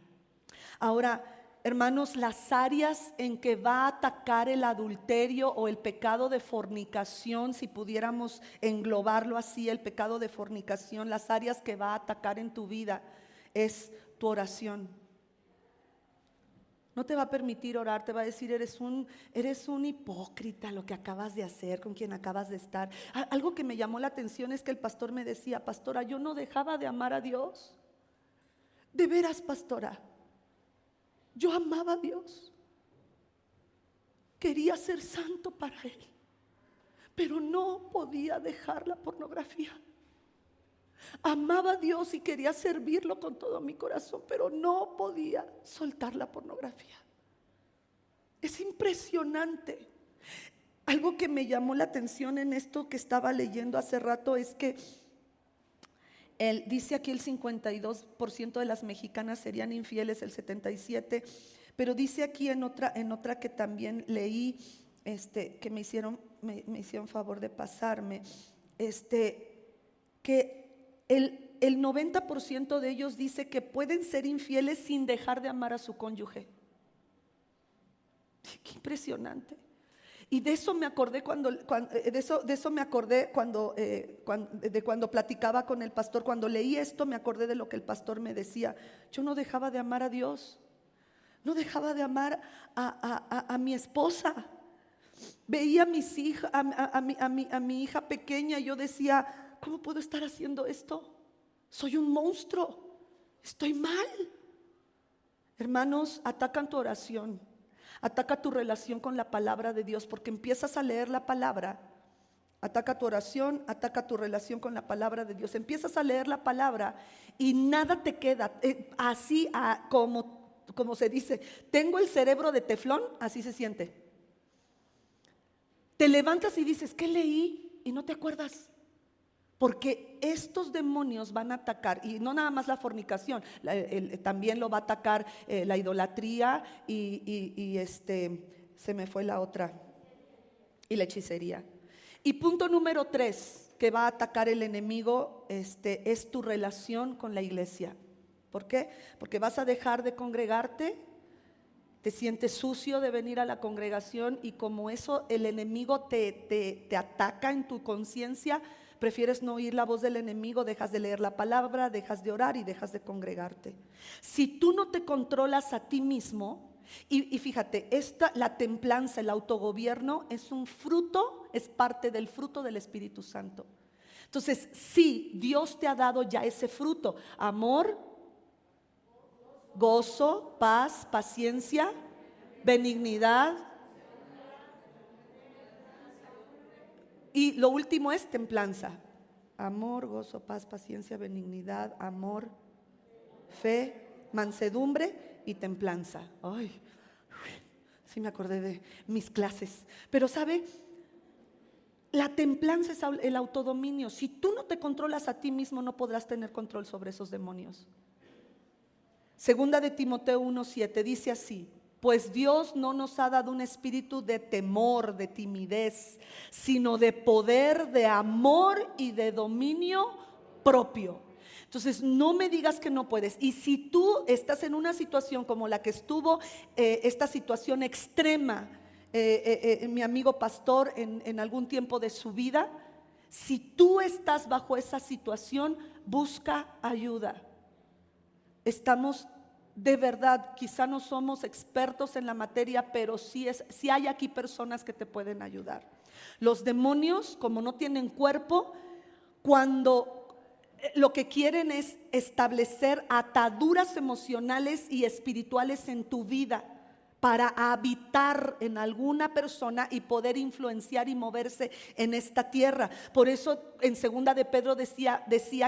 Ahora, hermanos, las áreas en que va a atacar el adulterio o el pecado de fornicación, si pudiéramos englobarlo así, el pecado de fornicación, las áreas que va a atacar en tu vida es tu oración. No te va a permitir orar, te va a decir: eres un hipócrita lo que acabas de hacer, con quien acabas de estar. Algo que me llamó la atención es que el pastor me decía: pastora, yo no dejaba de amar a Dios. De veras, pastora. Yo amaba a Dios, quería ser santo para Él, pero no podía dejar la pornografía. Amaba a Dios y quería servirlo con todo mi corazón, pero no podía soltar la pornografía. Es impresionante. Algo que me llamó la atención en esto que estaba leyendo hace rato es que dice aquí el 52% de las mexicanas serían infieles, el 77%, pero dice aquí en otra que también leí, que me hicieron favor de pasarme, que el 90% de ellos dice que pueden ser infieles sin dejar de amar a su cónyuge. Qué impresionante. Y de eso me acordé cuando platicaba con el pastor. Cuando leí esto me acordé de lo que el pastor me decía. Yo no dejaba de amar a Dios, no dejaba de amar a mi esposa. Veía a mis hijas, a mi hija pequeña, y yo decía, ¿cómo puedo estar haciendo esto? Soy un monstruo, estoy mal. Hermanos, atacan tu oración, ataca tu relación con la palabra de Dios, porque empiezas a leer la palabra. Ataca tu oración, ataca tu relación con la palabra de Dios. Empiezas a leer la palabra y nada te queda así como se dice, tengo el cerebro de teflón, así se siente. Te levantas y dices, ¿qué leí? Y no te acuerdas. Porque estos demonios van a atacar, y no nada más la fornicación, también lo va a atacar la idolatría y se me fue la otra, y la hechicería. Y punto número 3 que va a atacar el enemigo es tu relación con la iglesia. ¿Por qué? Porque vas a dejar de congregarte, te sientes sucio de venir a la congregación, y como eso el enemigo te ataca en tu conciencia, prefieres no oír la voz del enemigo, dejas de leer la palabra, dejas de orar y dejas de congregarte. Si tú no te controlas a ti mismo, y fíjate, la templanza, el autogobierno es un fruto, es parte del fruto del Espíritu Santo. Entonces, sí, Dios te ha dado ya ese fruto: amor, gozo, paz, paciencia, benignidad. Y lo último es templanza: amor, gozo, paz, paciencia, benignidad, amor, fe, mansedumbre y templanza. Ay, sí me acordé de mis clases. Pero ¿sabe? La templanza es el autodominio. Si tú no te controlas a ti mismo, no podrás tener control sobre esos demonios. Segunda de Timoteo 1:7 dice así: pues Dios no nos ha dado un espíritu de temor, de timidez, sino de poder, de amor y de dominio propio. Entonces no me digas que no puedes. Y si tú estás en una situación como la que estuvo, esta situación extrema, mi amigo pastor en algún tiempo de su vida, si tú estás bajo esa situación, busca ayuda. Estamos de verdad, quizá no somos expertos en la materia, pero sí hay aquí personas que te pueden ayudar. Los demonios, como no tienen cuerpo, cuando lo que quieren es establecer ataduras emocionales y espirituales en tu vida, para habitar en alguna persona y poder influenciar y moverse en esta tierra. Por eso en segunda de Pedro decía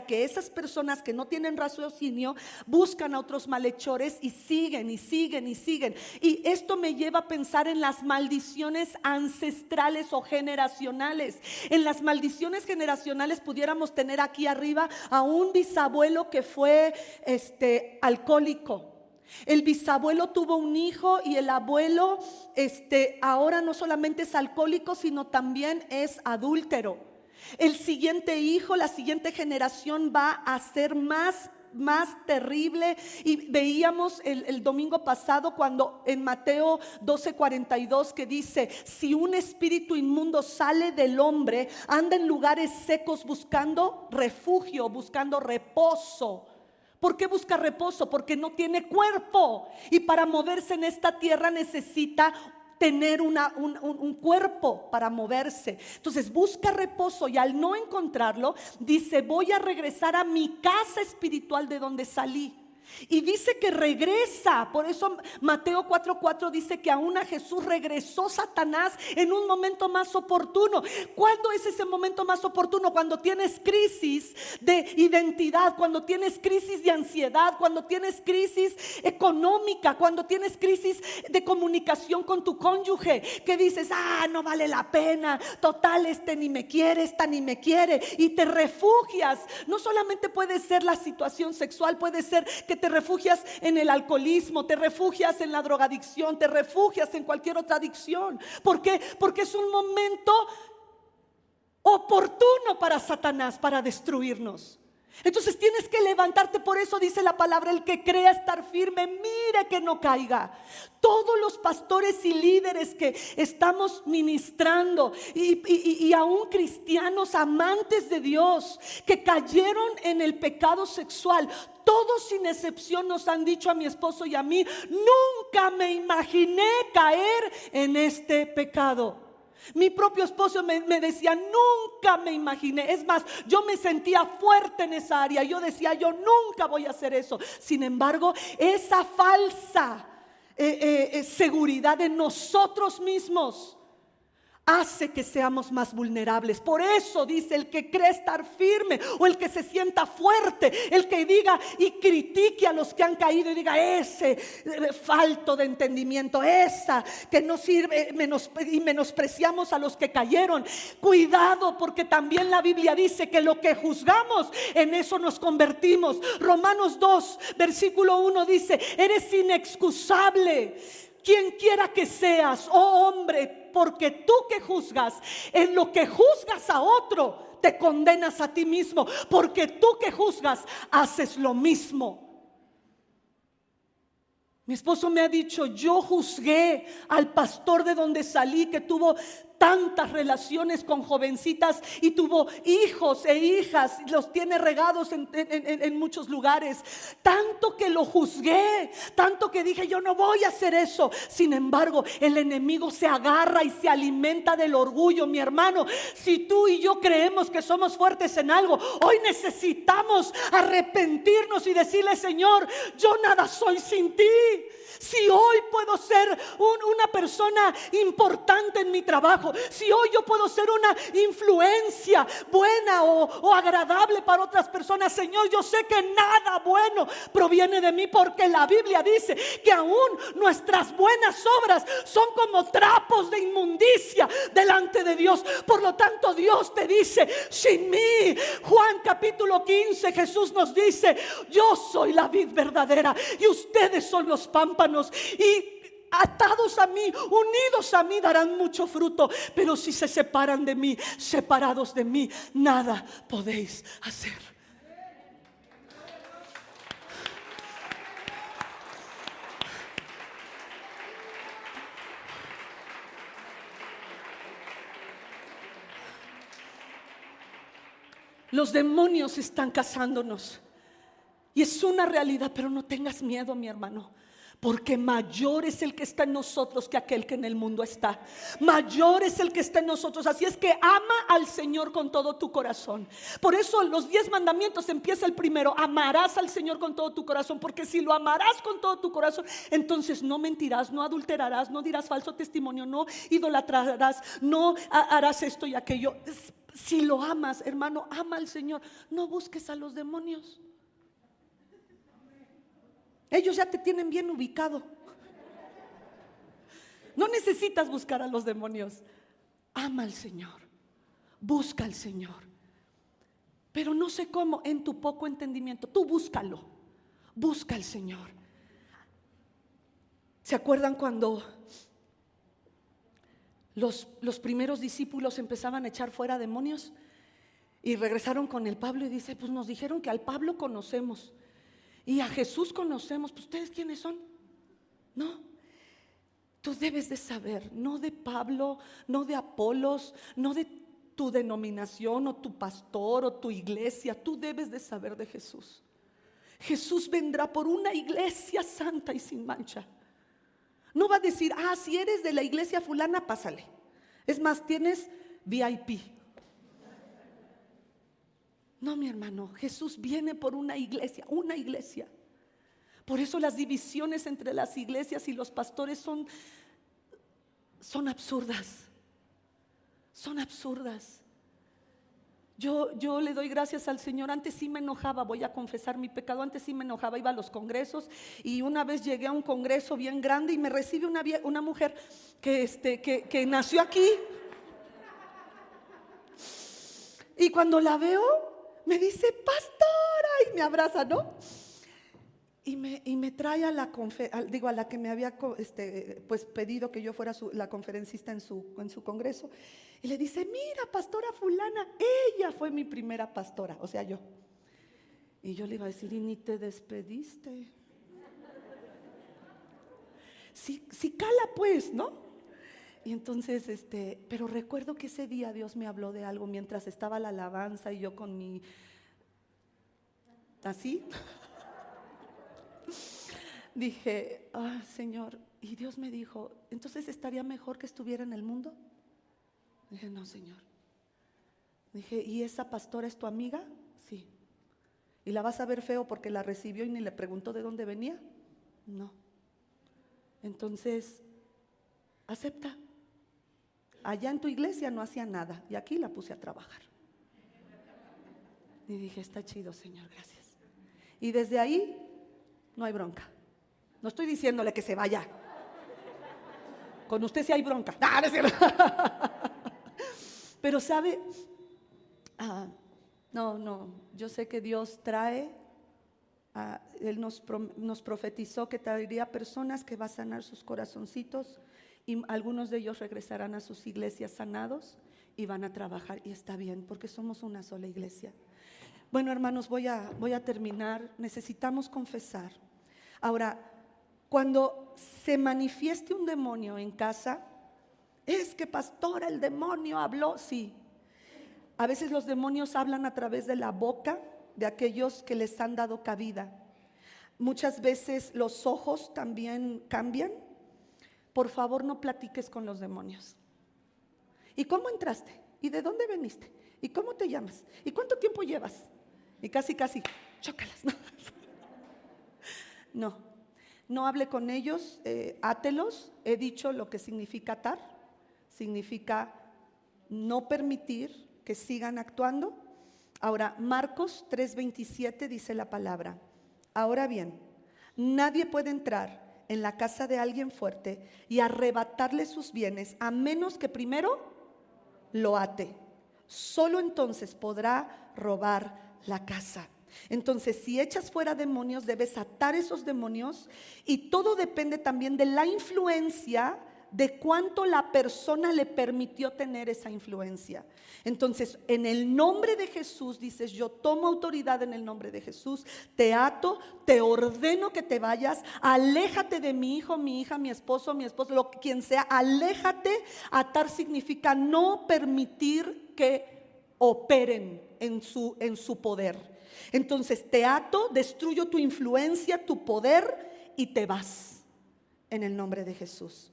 que esas personas que no tienen raciocinio buscan a otros malhechores y siguen y siguen y siguen. Y esto me lleva a pensar en las maldiciones ancestrales o generacionales. En las maldiciones generacionales pudiéramos tener aquí arriba a un bisabuelo que fue alcohólico. El bisabuelo tuvo un hijo y el abuelo ahora no solamente es alcohólico, sino también es adúltero. El siguiente hijo, la siguiente generación va a ser más terrible. Y veíamos el domingo pasado cuando en Mateo 12:42 que dice: si un espíritu inmundo sale del hombre, anda en lugares secos buscando refugio, buscando reposo. ¿Por qué busca reposo? Porque no tiene cuerpo, y para moverse en esta tierra necesita tener un cuerpo para moverse. Entonces busca reposo, y al no encontrarlo dice: voy a regresar a mi casa espiritual de donde salí. Y dice que regresa. Por eso Mateo 4:4 dice que aún a Jesús regresó Satanás en un momento más oportuno. ¿Cuándo es ese momento más oportuno? Cuando tienes crisis de identidad, cuando tienes crisis de ansiedad, cuando tienes crisis económica, cuando tienes crisis de comunicación con tu cónyuge, que dices, no vale la pena, total, este ni me quiere, esta ni me quiere, y te refugias. No solamente puede ser la situación sexual, puede ser que te refugias en el alcoholismo, te refugias en la drogadicción, te refugias en cualquier otra adicción. ¿Por qué? Porque es un momento oportuno para Satanás, para destruirnos. Entonces tienes que levantarte. Por eso dice la palabra: el que crea estar firme, mire que no caiga. Todos los pastores y líderes que estamos ministrando y aún cristianos amantes de Dios que cayeron en el pecado sexual, todos sin excepción nos han dicho, a mi esposo y a mí: nunca me imaginé caer en este pecado. Mi propio esposo me decía: nunca me imaginé. Es más, yo me sentía fuerte en esa área. Yo decía: yo nunca voy a hacer eso. Sin embargo, esa falsa seguridad en nosotros mismos hace que seamos más vulnerables. Por eso dice: el que cree estar firme, o el que se sienta fuerte, el que diga y critique a los que han caído y diga: ese falto de entendimiento, esa que no sirve, y menospreciamos a los que cayeron. Cuidado, porque también la Biblia dice que lo que juzgamos, en eso nos convertimos. Romanos 2 versículo 1 dice: eres inexcusable, quien quiera que seas, oh hombre, porque tú que juzgas, en lo que juzgas a otro, te condenas a ti mismo, porque tú que juzgas, haces lo mismo. Mi esposo me ha dicho: yo juzgué al pastor de donde salí, que tuvo tantas relaciones con jovencitas y tuvo hijos e hijas, los tiene regados en muchos lugares. Tanto que lo juzgué, tanto que dije: yo no voy a hacer eso. Sin embargo, el enemigo se agarra y se alimenta del orgullo. Mi hermano, si tú y yo creemos que somos fuertes en algo, hoy necesitamos arrepentirnos y decirle: Señor, yo nada soy sin ti. Si hoy puedo ser una persona importante en mi trabajo, si hoy yo puedo ser una influencia buena o agradable para otras personas, Señor, yo sé que nada bueno proviene de mí, porque la Biblia dice que aún nuestras buenas obras son como trapos de inmundicia delante de Dios. Por lo tanto, Dios te dice: sin mí. Juan capítulo 15, Jesús nos dice: yo soy la vid verdadera y ustedes son los pámpanos, y atados a mí, unidos a mí, darán mucho fruto. Pero si se separan de mí, separados de mí, nada podéis hacer. Los demonios están cazándonos, y es una realidad. Pero no tengas miedo, mi hermano, porque mayor es el que está en nosotros que aquel que en el mundo está. Mayor es el que está en nosotros. Así es que ama al Señor con todo tu corazón. Por eso los 10 mandamientos empieza el primero: amarás al Señor con todo tu corazón. Porque si lo amarás con todo tu corazón, entonces no mentirás, no adulterarás, no dirás falso testimonio, no idolatrarás, no harás esto y aquello. Si lo amas, hermano, ama al Señor. No busques a los demonios. Ellos ya te tienen bien ubicado. No necesitas buscar a los demonios. Ama al Señor, busca al Señor. Pero no sé cómo, en tu poco entendimiento, tú búscalo. Busca al Señor. ¿Se acuerdan cuando los primeros discípulos empezaban a echar fuera demonios? Y regresaron con el Pablo y dice: pues nos dijeron que al Pablo conocemos y a Jesús conocemos. Pues ¿ustedes quiénes son? No, tú debes de saber, no de Pablo, no de Apolos, no de tu denominación o tu pastor o tu iglesia. Tú debes de saber de Jesús. Jesús vendrá por una iglesia santa y sin mancha. No va a decir: si eres de la iglesia fulana, pásale. Es más, tienes VIP. No, mi hermano, Jesús viene por una iglesia Por eso las divisiones entre las iglesias y los pastores son absurdas. Son absurdas. Yo le doy gracias al Señor. Antes sí me enojaba, voy a confesar mi pecado. Antes sí me enojaba, iba a los congresos. Y una vez llegué a un congreso bien grande y me recibe una mujer que nació aquí. Y cuando la veo, me dice: pastora, y me abraza, ¿no? Y me trae a la que me había pues pedido que yo fuera la conferencista en su congreso. Y le dice: mira, pastora fulana, ella fue mi primera pastora, o sea, yo. Y yo le iba a decir: y ni te despediste. Sí cala pues, ¿no? Y entonces, pero recuerdo que ese día Dios me habló de algo mientras estaba la alabanza y yo con mi, así. Dije: Señor, y Dios me dijo: entonces estaría mejor que estuviera en el mundo. Dije: no, Señor. Dije: ¿y esa pastora es tu amiga? Sí. ¿Y la vas a ver feo porque la recibió y ni le preguntó de dónde venía? No. Entonces, acepta. Allá en tu iglesia no hacía nada y aquí la puse a trabajar. Y dije: está chido, Señor, gracias. Y desde ahí no hay bronca. No estoy diciéndole que se vaya. Con usted sí hay bronca. No es cierto. Pero sabe, no, yo sé que Dios trae, Él nos profetizó que traería personas que va a sanar sus corazoncitos, y algunos de ellos regresarán a sus iglesias sanados y van a trabajar, y está bien, porque somos una sola iglesia. Bueno, hermanos, voy a terminar. Necesitamos confesar. Ahora, cuando se manifieste un demonio en casa, es que pastora, el demonio habló. Sí, a veces los demonios hablan a través de la boca de aquellos que les han dado cabida. Muchas veces los ojos también cambian. Por favor, no platiques con los demonios. ¿Y cómo entraste? ¿Y de dónde veniste? ¿Y cómo te llamas? ¿Y cuánto tiempo llevas? Y casi, chócalas. No hable con ellos, átelos. He dicho lo que significa atar. Significa no permitir que sigan actuando. Ahora, Marcos 3:27 dice la palabra: ahora bien, nadie puede entrar en la casa de alguien fuerte y arrebatarle sus bienes a menos que primero lo ate. Solo entonces podrá robar la casa. Entonces, si echas fuera demonios, debes atar esos demonios, y todo depende también de la influencia, de cuánto la persona le permitió tener esa influencia. Entonces, en el nombre de Jesús, dices: yo tomo autoridad en el nombre de Jesús, te ato, te ordeno que te vayas, aléjate de mi hijo, mi hija, mi esposo, quien sea, aléjate. Atar significa no permitir que operen en su poder. Entonces, te ato, destruyo tu influencia, tu poder, y te vas en el nombre de Jesús.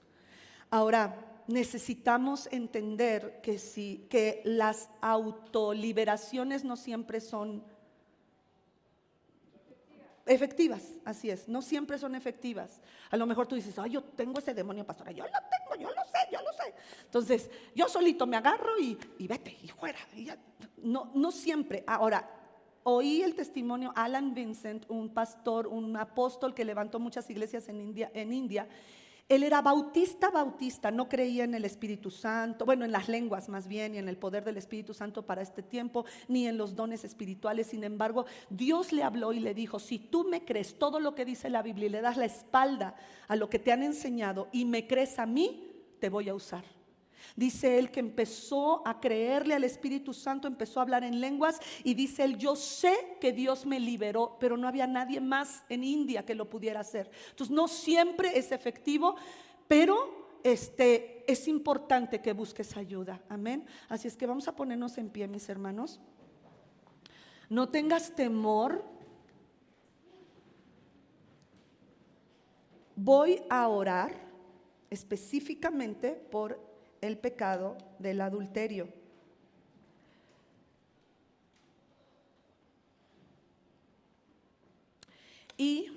Ahora, necesitamos entender que las autoliberaciones no siempre son efectivas. Así es, no siempre son efectivas. A lo mejor tú dices: yo tengo ese demonio, pastora. Yo lo tengo, yo lo sé. Entonces, yo solito me agarro y vete, y fuera. Y ya. No siempre. Ahora, oí el testimonio Alan Vincent, un pastor, un apóstol que levantó muchas iglesias en India. Él era bautista, no creía en el Espíritu Santo, bueno, en las lenguas más bien, y en el poder del Espíritu Santo para este tiempo, ni en los dones espirituales. Sin embargo, Dios le habló y le dijo: si tú me crees todo lo que dice la Biblia y le das la espalda a lo que te han enseñado y me crees a mí, te voy a usar. Dice él que empezó a creerle al Espíritu Santo, empezó a hablar en lenguas, y dice él: yo sé que Dios me liberó, pero no había nadie más en India que lo pudiera hacer. Entonces, no siempre es efectivo, pero es importante que busques ayuda. Amén. Así es que vamos a ponernos en pie, mis hermanos. No tengas temor. Voy a orar específicamente por el pecado del adulterio. Y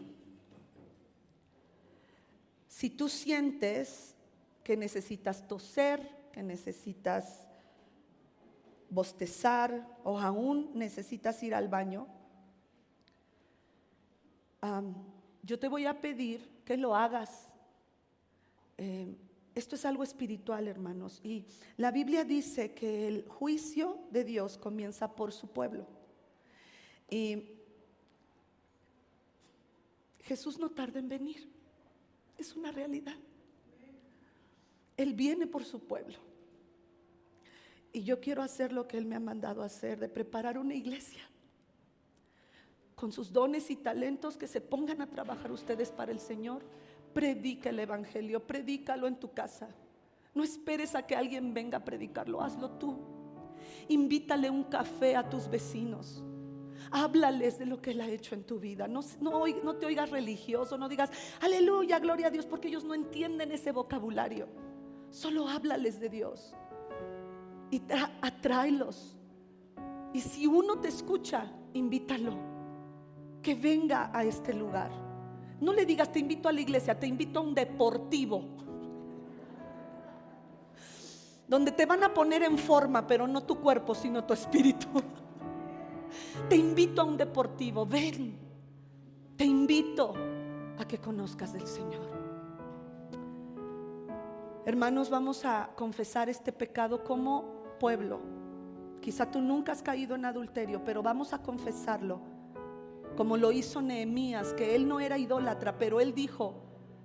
Si tú sientes que necesitas toser, que necesitas bostezar o aún necesitas ir al baño, yo te voy a pedir que lo hagas. Esto es algo espiritual, hermanos, y la Biblia dice que el juicio de Dios comienza por su pueblo. Y Jesús no tarda en venir, es una realidad. Él viene por su pueblo. Y yo quiero hacer lo que Él me ha mandado hacer, de preparar una iglesia con sus dones y talentos, que se pongan a trabajar ustedes para el Señor. Predica el evangelio, predícalo en tu casa. No esperes a que alguien venga a predicarlo, hazlo tú. Invítale un café a tus vecinos. Háblales de lo que Él ha hecho en tu vida. No te oigas religioso, no digas aleluya, gloria a Dios, porque ellos no entienden ese vocabulario. Solo háblales de Dios y atráelos. Y si uno te escucha, invítalo, que venga a este lugar. No le digas te invito a la iglesia, te invito a un deportivo, donde te van a poner en forma, pero no tu cuerpo, sino tu espíritu. Te invito a un deportivo, ven. Te invito a que conozcas del Señor. Hermanos, vamos a confesar este pecado como pueblo. Quizá tú nunca has caído en adulterio, pero vamos a confesarlo, como lo hizo Nehemías, que él no era idólatra, pero él dijo: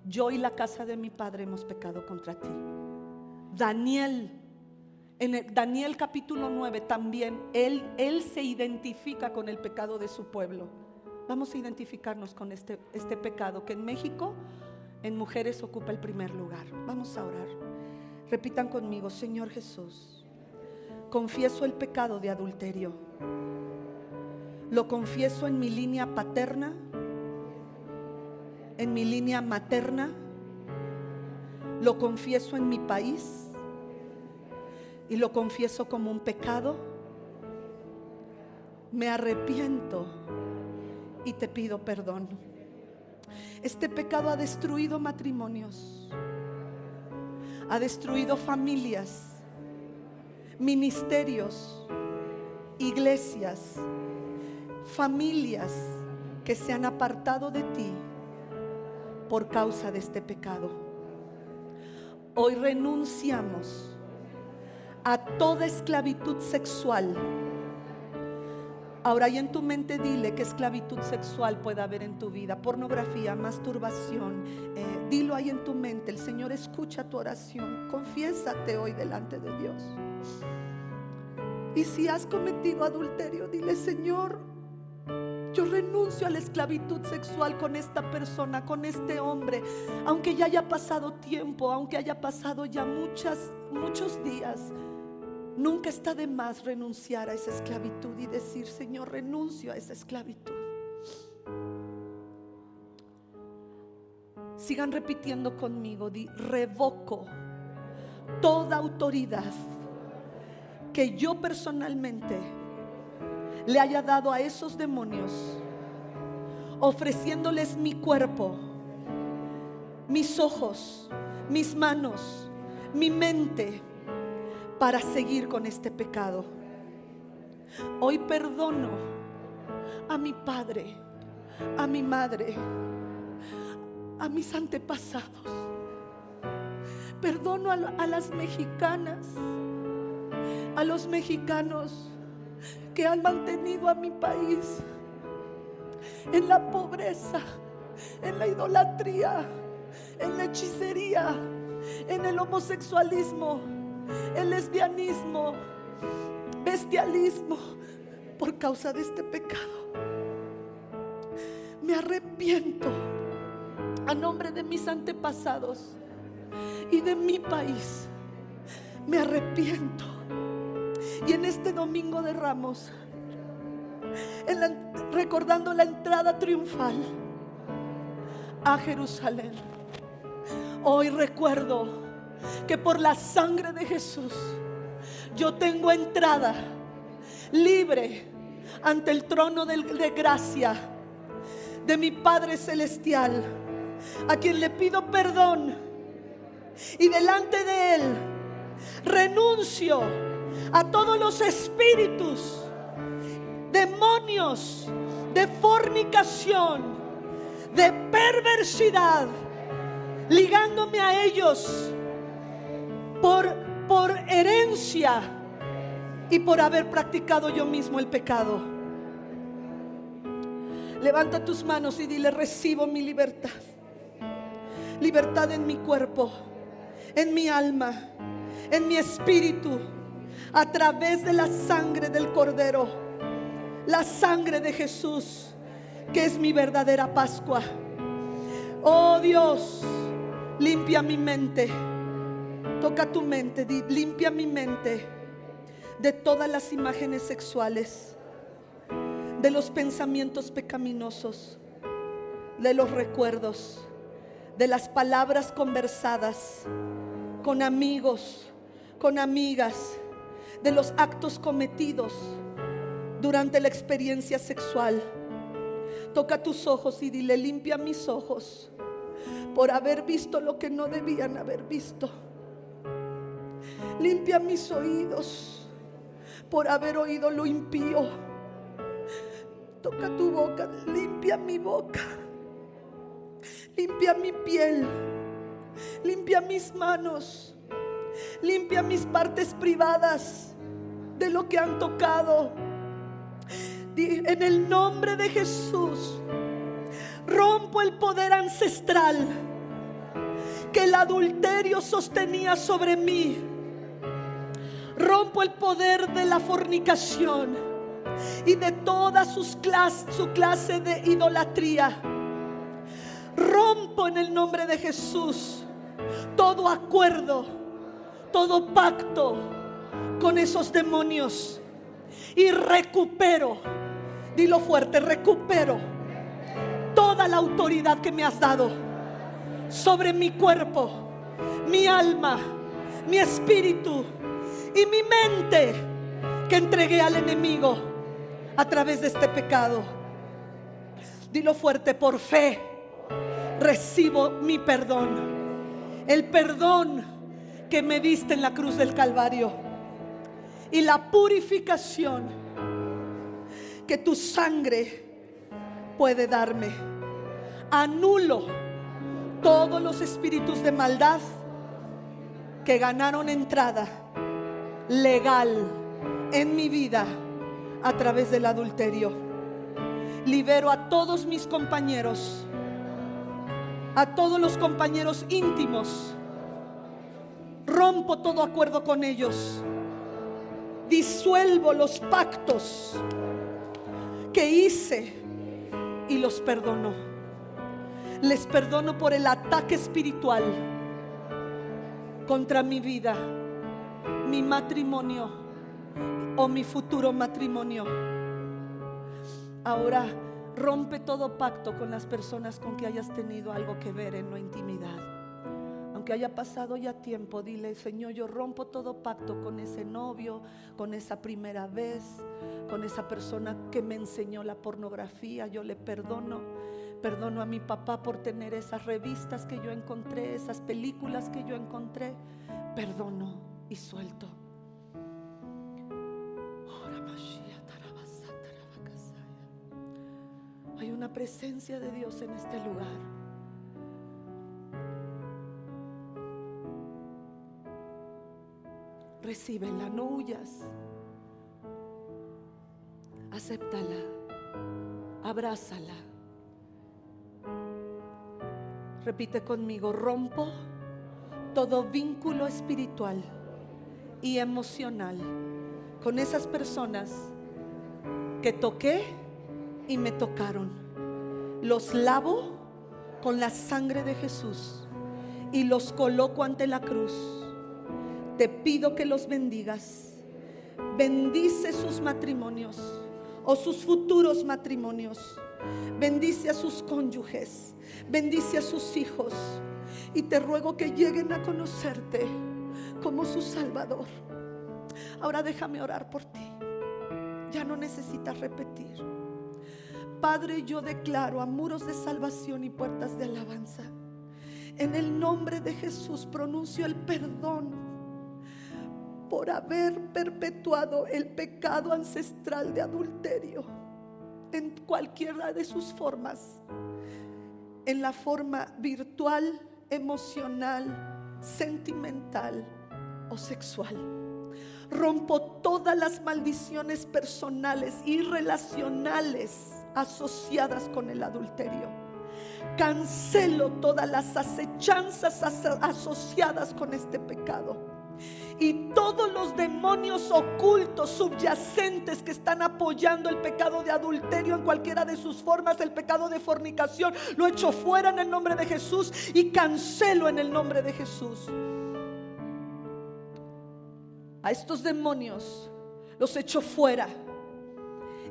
yo y la casa de mi padre hemos pecado contra ti. Daniel, en Daniel capítulo 9 también, él se identifica con el pecado de su pueblo. Vamos a identificarnos con este pecado que en México, en mujeres, ocupa el primer lugar. Vamos a orar. Repitan conmigo: Señor Jesús, confieso el pecado de adulterio. Lo confieso en mi línea paterna, en mi línea materna. Lo confieso en mi país y lo confieso como un pecado. Me arrepiento y te pido perdón. Este pecado ha destruido matrimonios, ha destruido familias, ministerios, iglesias, familias que se han apartado de ti por causa de este pecado. Hoy renunciamos a toda esclavitud sexual. Ahora, y en tu mente dile qué esclavitud sexual puede haber en tu vida: pornografía, masturbación. Dilo ahí en tu mente. El Señor escucha tu oración. Confiésate hoy delante de Dios. Y si has cometido adulterio, dile: Señor, yo renuncio a la esclavitud sexual con esta persona, con este hombre. Aunque ya haya pasado tiempo, aunque haya pasado ya muchos días, nunca está de más renunciar a esa esclavitud y decir: Señor, renuncio a esa esclavitud. Sigan repitiendo conmigo: revoco toda autoridad que yo personalmente le haya dado a esos demonios, ofreciéndoles mi cuerpo, mis ojos, mis manos, mi mente, para seguir con este pecado. Hoy perdono a mi padre, a mi madre, a mis antepasados. Perdono a las mexicanas, a los mexicanos que han mantenido a mi país en la pobreza, en la idolatría, en la hechicería, en el homosexualismo, el lesbianismo, bestialismo, por causa de este pecado. Me arrepiento a nombre de mis antepasados y de mi país. Me arrepiento. Y en este domingo de Ramos, recordando la entrada triunfal a Jerusalén, hoy recuerdo que por la sangre de Jesús yo tengo entrada libre ante el trono de gracia de mi Padre Celestial. a quien le pido perdón, y delante de Él renuncio a todos los espíritus, demonios de fornicación, de perversidad, ligándome a ellos por herencia y por haber practicado yo mismo el pecado. Levanta tus manos y dile: recibo mi libertad. Libertad en mi cuerpo, en mi alma, en mi espíritu, a través de la sangre del Cordero, la sangre de Jesús, que es mi verdadera Pascua. Oh Dios, limpia mi mente. Toca tu mente, limpia mi mente de todas las imágenes sexuales, de los pensamientos pecaminosos, de los recuerdos, de las palabras conversadas con amigos, con amigas, de los actos cometidos durante la experiencia sexual. Toca tus ojos y dile: limpia mis ojos por haber visto lo que no debían haber visto. Limpia mis oídos por haber oído lo impío. Toca tu boca, limpia mi boca. Limpia mi piel. Limpia mis manos. Limpia mis partes privadas de lo que han tocado. En el nombre de Jesús, rompo el poder ancestral que el adulterio sostenía sobre mí. Rompo el poder de la fornicación y de toda su clase de idolatría. Rompo en el nombre de Jesús todo acuerdo, todo pacto con esos demonios, y recupero, dilo fuerte, recupero toda la autoridad que me has dado sobre mi cuerpo, mi alma, mi espíritu y mi mente, que entregué al enemigo a través de este pecado. Dilo fuerte: por fe recibo mi perdón, el perdón que me diste en la cruz del Calvario, y la purificación que tu sangre puede darme. Anulo todos los espíritus de maldad que ganaron entrada legal en mi vida a través del adulterio. Libero a todos mis compañeros, a todos los compañeros íntimos. Rompo todo acuerdo con ellos. Disuelvo los pactos que hice y los perdono. Les perdono por el ataque espiritual contra mi vida, mi matrimonio o mi futuro matrimonio. Ahora rompe todo pacto con las personas con que hayas tenido algo que ver en la intimidad. Aunque haya pasado ya tiempo, dile: Señor, yo rompo todo pacto con ese novio, con esa primera vez, con esa persona que me enseñó la pornografía. Yo le perdono. Perdono a mi papá por tener esas revistas que yo encontré, esas películas que yo encontré. Perdono y suelto. Hay una presencia de Dios en este lugar. Recíbela, no huyas. Acéptala, abrázala. Repite conmigo: rompo todo vínculo espiritual y emocional con esas personas que toqué y me tocaron. Los lavo con la sangre de Jesús y los coloco ante la cruz. Te pido que los bendigas. Bendice sus matrimonios o sus futuros matrimonios. Bendice a sus cónyuges. Bendice a sus hijos. Y te ruego que lleguen a conocerte como su Salvador. Ahora déjame orar por ti. Ya no necesitas repetir. Padre, yo declaro a muros de salvación y puertas de alabanza En el nombre de Jesús pronuncio el perdón por haber perpetuado el pecado ancestral de adulterio en cualquiera de sus formas, en la forma virtual, emocional, sentimental o sexual. Rompo todas las maldiciones personales y relacionales asociadas con el adulterio. Cancelo todas las acechanzas asociadas con este pecado. Y todos los demonios ocultos, subyacentes, que están apoyando el pecado de adulterio en cualquiera de sus formas, el pecado de fornicación, lo echo fuera en el nombre de Jesús y cancelo en el nombre de Jesús. A estos demonios los echo fuera.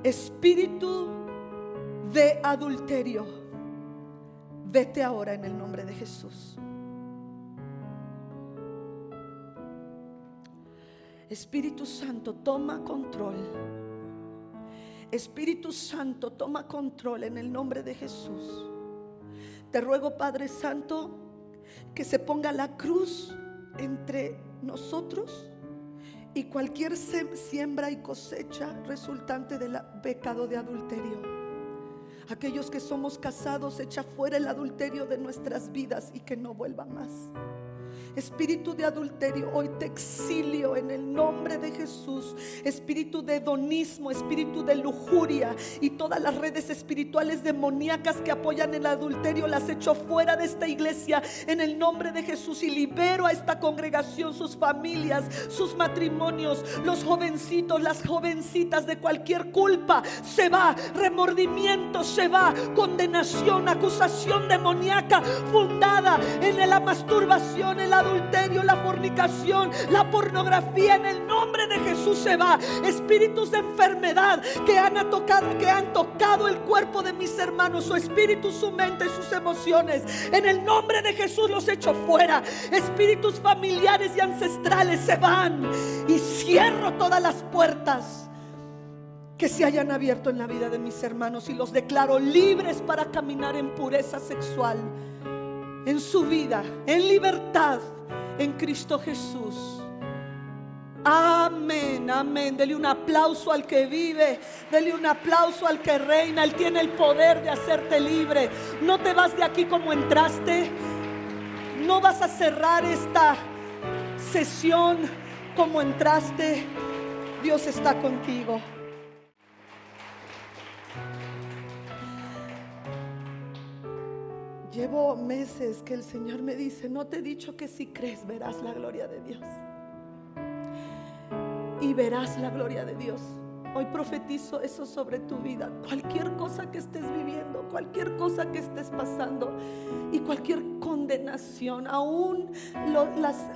Espíritu de adulterio, vete ahora en el nombre de Jesús. Espíritu Santo, toma control. Espíritu Santo, toma control en el nombre de Jesús. Te ruego, Padre Santo, que se ponga la cruz entre nosotros y cualquier siembra y cosecha resultante del pecado de adulterio. Aquellos que somos casados, echa fuera el adulterio de nuestras vidas y que no vuelva más. Espíritu de adulterio, hoy te exilio en el nombre de Jesús. Espíritu de hedonismo, espíritu de lujuria y todas las redes espirituales demoníacas que apoyan el adulterio, las echo fuera de esta iglesia en el nombre de Jesús. Y libero a esta congregación, sus familias, sus matrimonios, los jovencitos, las jovencitas de cualquier culpa. Se va remordimiento, se va condenación, acusación demoníaca fundada en la masturbación, el adulterio, la fornicación, la pornografía. En el nombre de Jesús se va. Espíritus de enfermedad que han tocado el cuerpo de mis hermanos, su espíritu, su mente, sus emociones, en el nombre de Jesús los echo fuera. Espíritus familiares y ancestrales se van. Y cierro todas las puertas que se hayan abierto en la vida de mis hermanos y los declaro libres para caminar en pureza sexual, en su vida, en libertad, en Cristo Jesús. Amén, amén. Dele un aplauso al que vive, dele un aplauso al que reina. Él tiene el poder de hacerte libre. No te vas de aquí como entraste. No vas a cerrar esta sesión como entraste. Dios está contigo. Llevo meses que el Señor me dice: no te he dicho que si crees verás la gloria de Dios. Y verás la gloria de Dios. Hoy profetizo eso sobre tu vida. Cualquier cosa que estés viviendo, cualquier cosa que estés pasando y cualquier condenación, aún las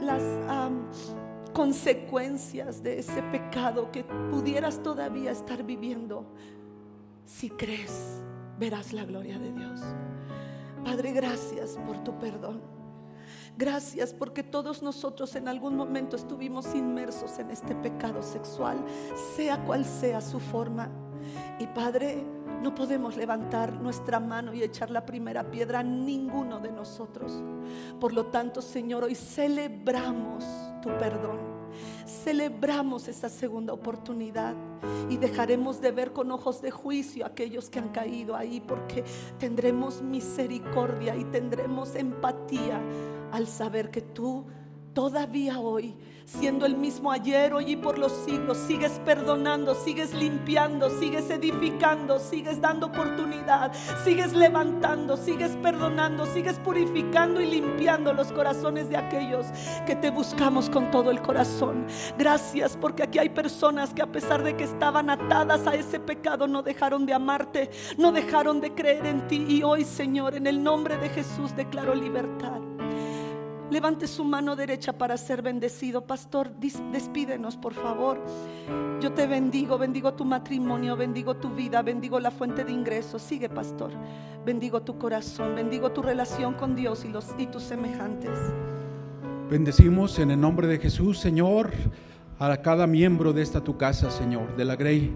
consecuencias de ese pecado que pudieras todavía estar viviendo, si crees, verás la gloria de Dios. Padre, gracias por tu perdón. Gracias porque todos nosotros en algún momento estuvimos inmersos en este pecado sexual, sea cual sea su forma. Y Padre, no podemos levantar nuestra mano y echar la primera piedra a ninguno de nosotros. Por lo tanto, Señor, hoy celebramos tu perdón. Celebramos esa segunda oportunidad y dejaremos de ver con ojos de juicio a aquellos que han caído ahí, porque tendremos misericordia y tendremos empatía al saber que tú todavía hoy, siendo el mismo ayer, hoy y por los siglos, sigues perdonando, sigues limpiando, sigues edificando, sigues dando oportunidad, sigues levantando, sigues perdonando, sigues purificando y limpiando los corazones de aquellos que te buscamos con todo el corazón. Gracias porque aquí hay personas que, a pesar de que estaban atadas a ese pecado, no dejaron de amarte, no dejaron de creer en ti. Y hoy, Señor, en el nombre de Jesús declaro libertad. Levante su mano derecha para ser bendecido. Pastor, despídenos, por favor. Yo te bendigo, bendigo tu matrimonio, bendigo tu vida, bendigo la fuente de ingresos. Sigue, pastor. Bendigo tu corazón, bendigo tu relación con Dios y tus semejantes. Bendecimos en el nombre de Jesús, Señor, a cada miembro de esta tu casa, Señor, de la Grey,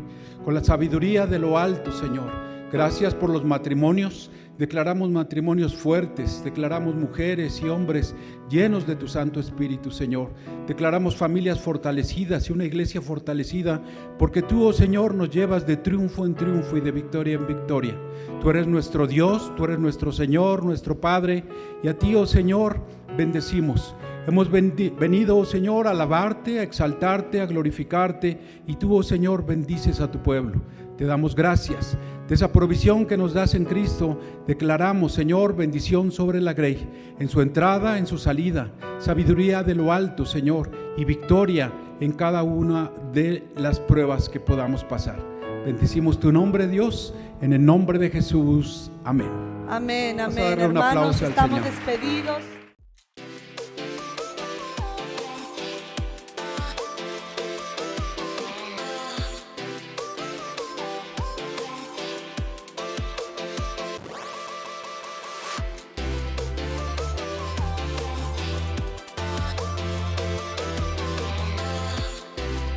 con la sabiduría de lo alto, Señor. Gracias por los matrimonios. Declaramos matrimonios fuertes, declaramos mujeres y hombres llenos de tu Santo Espíritu, Señor. Declaramos familias fortalecidas y una iglesia fortalecida, porque tú, oh Señor, nos llevas de triunfo en triunfo y de victoria en victoria. Tú eres nuestro Dios, tú eres nuestro Señor, nuestro Padre, y a ti, oh Señor, bendecimos. Hemos venido, oh Señor, a alabarte, a exaltarte, a glorificarte, y tú, oh Señor, bendices a tu pueblo. Te damos gracias de esa provisión que nos das en Cristo. Declaramos, Señor, bendición sobre la Grey, en su entrada, en su salida, sabiduría de lo alto, Señor, y victoria en cada una de las pruebas que podamos pasar. Bendecimos tu nombre, Dios, en el nombre de Jesús. Amén. Amén, Vamos a amén. darle un Hermanos, aplauso al estamos Señor. despedidos.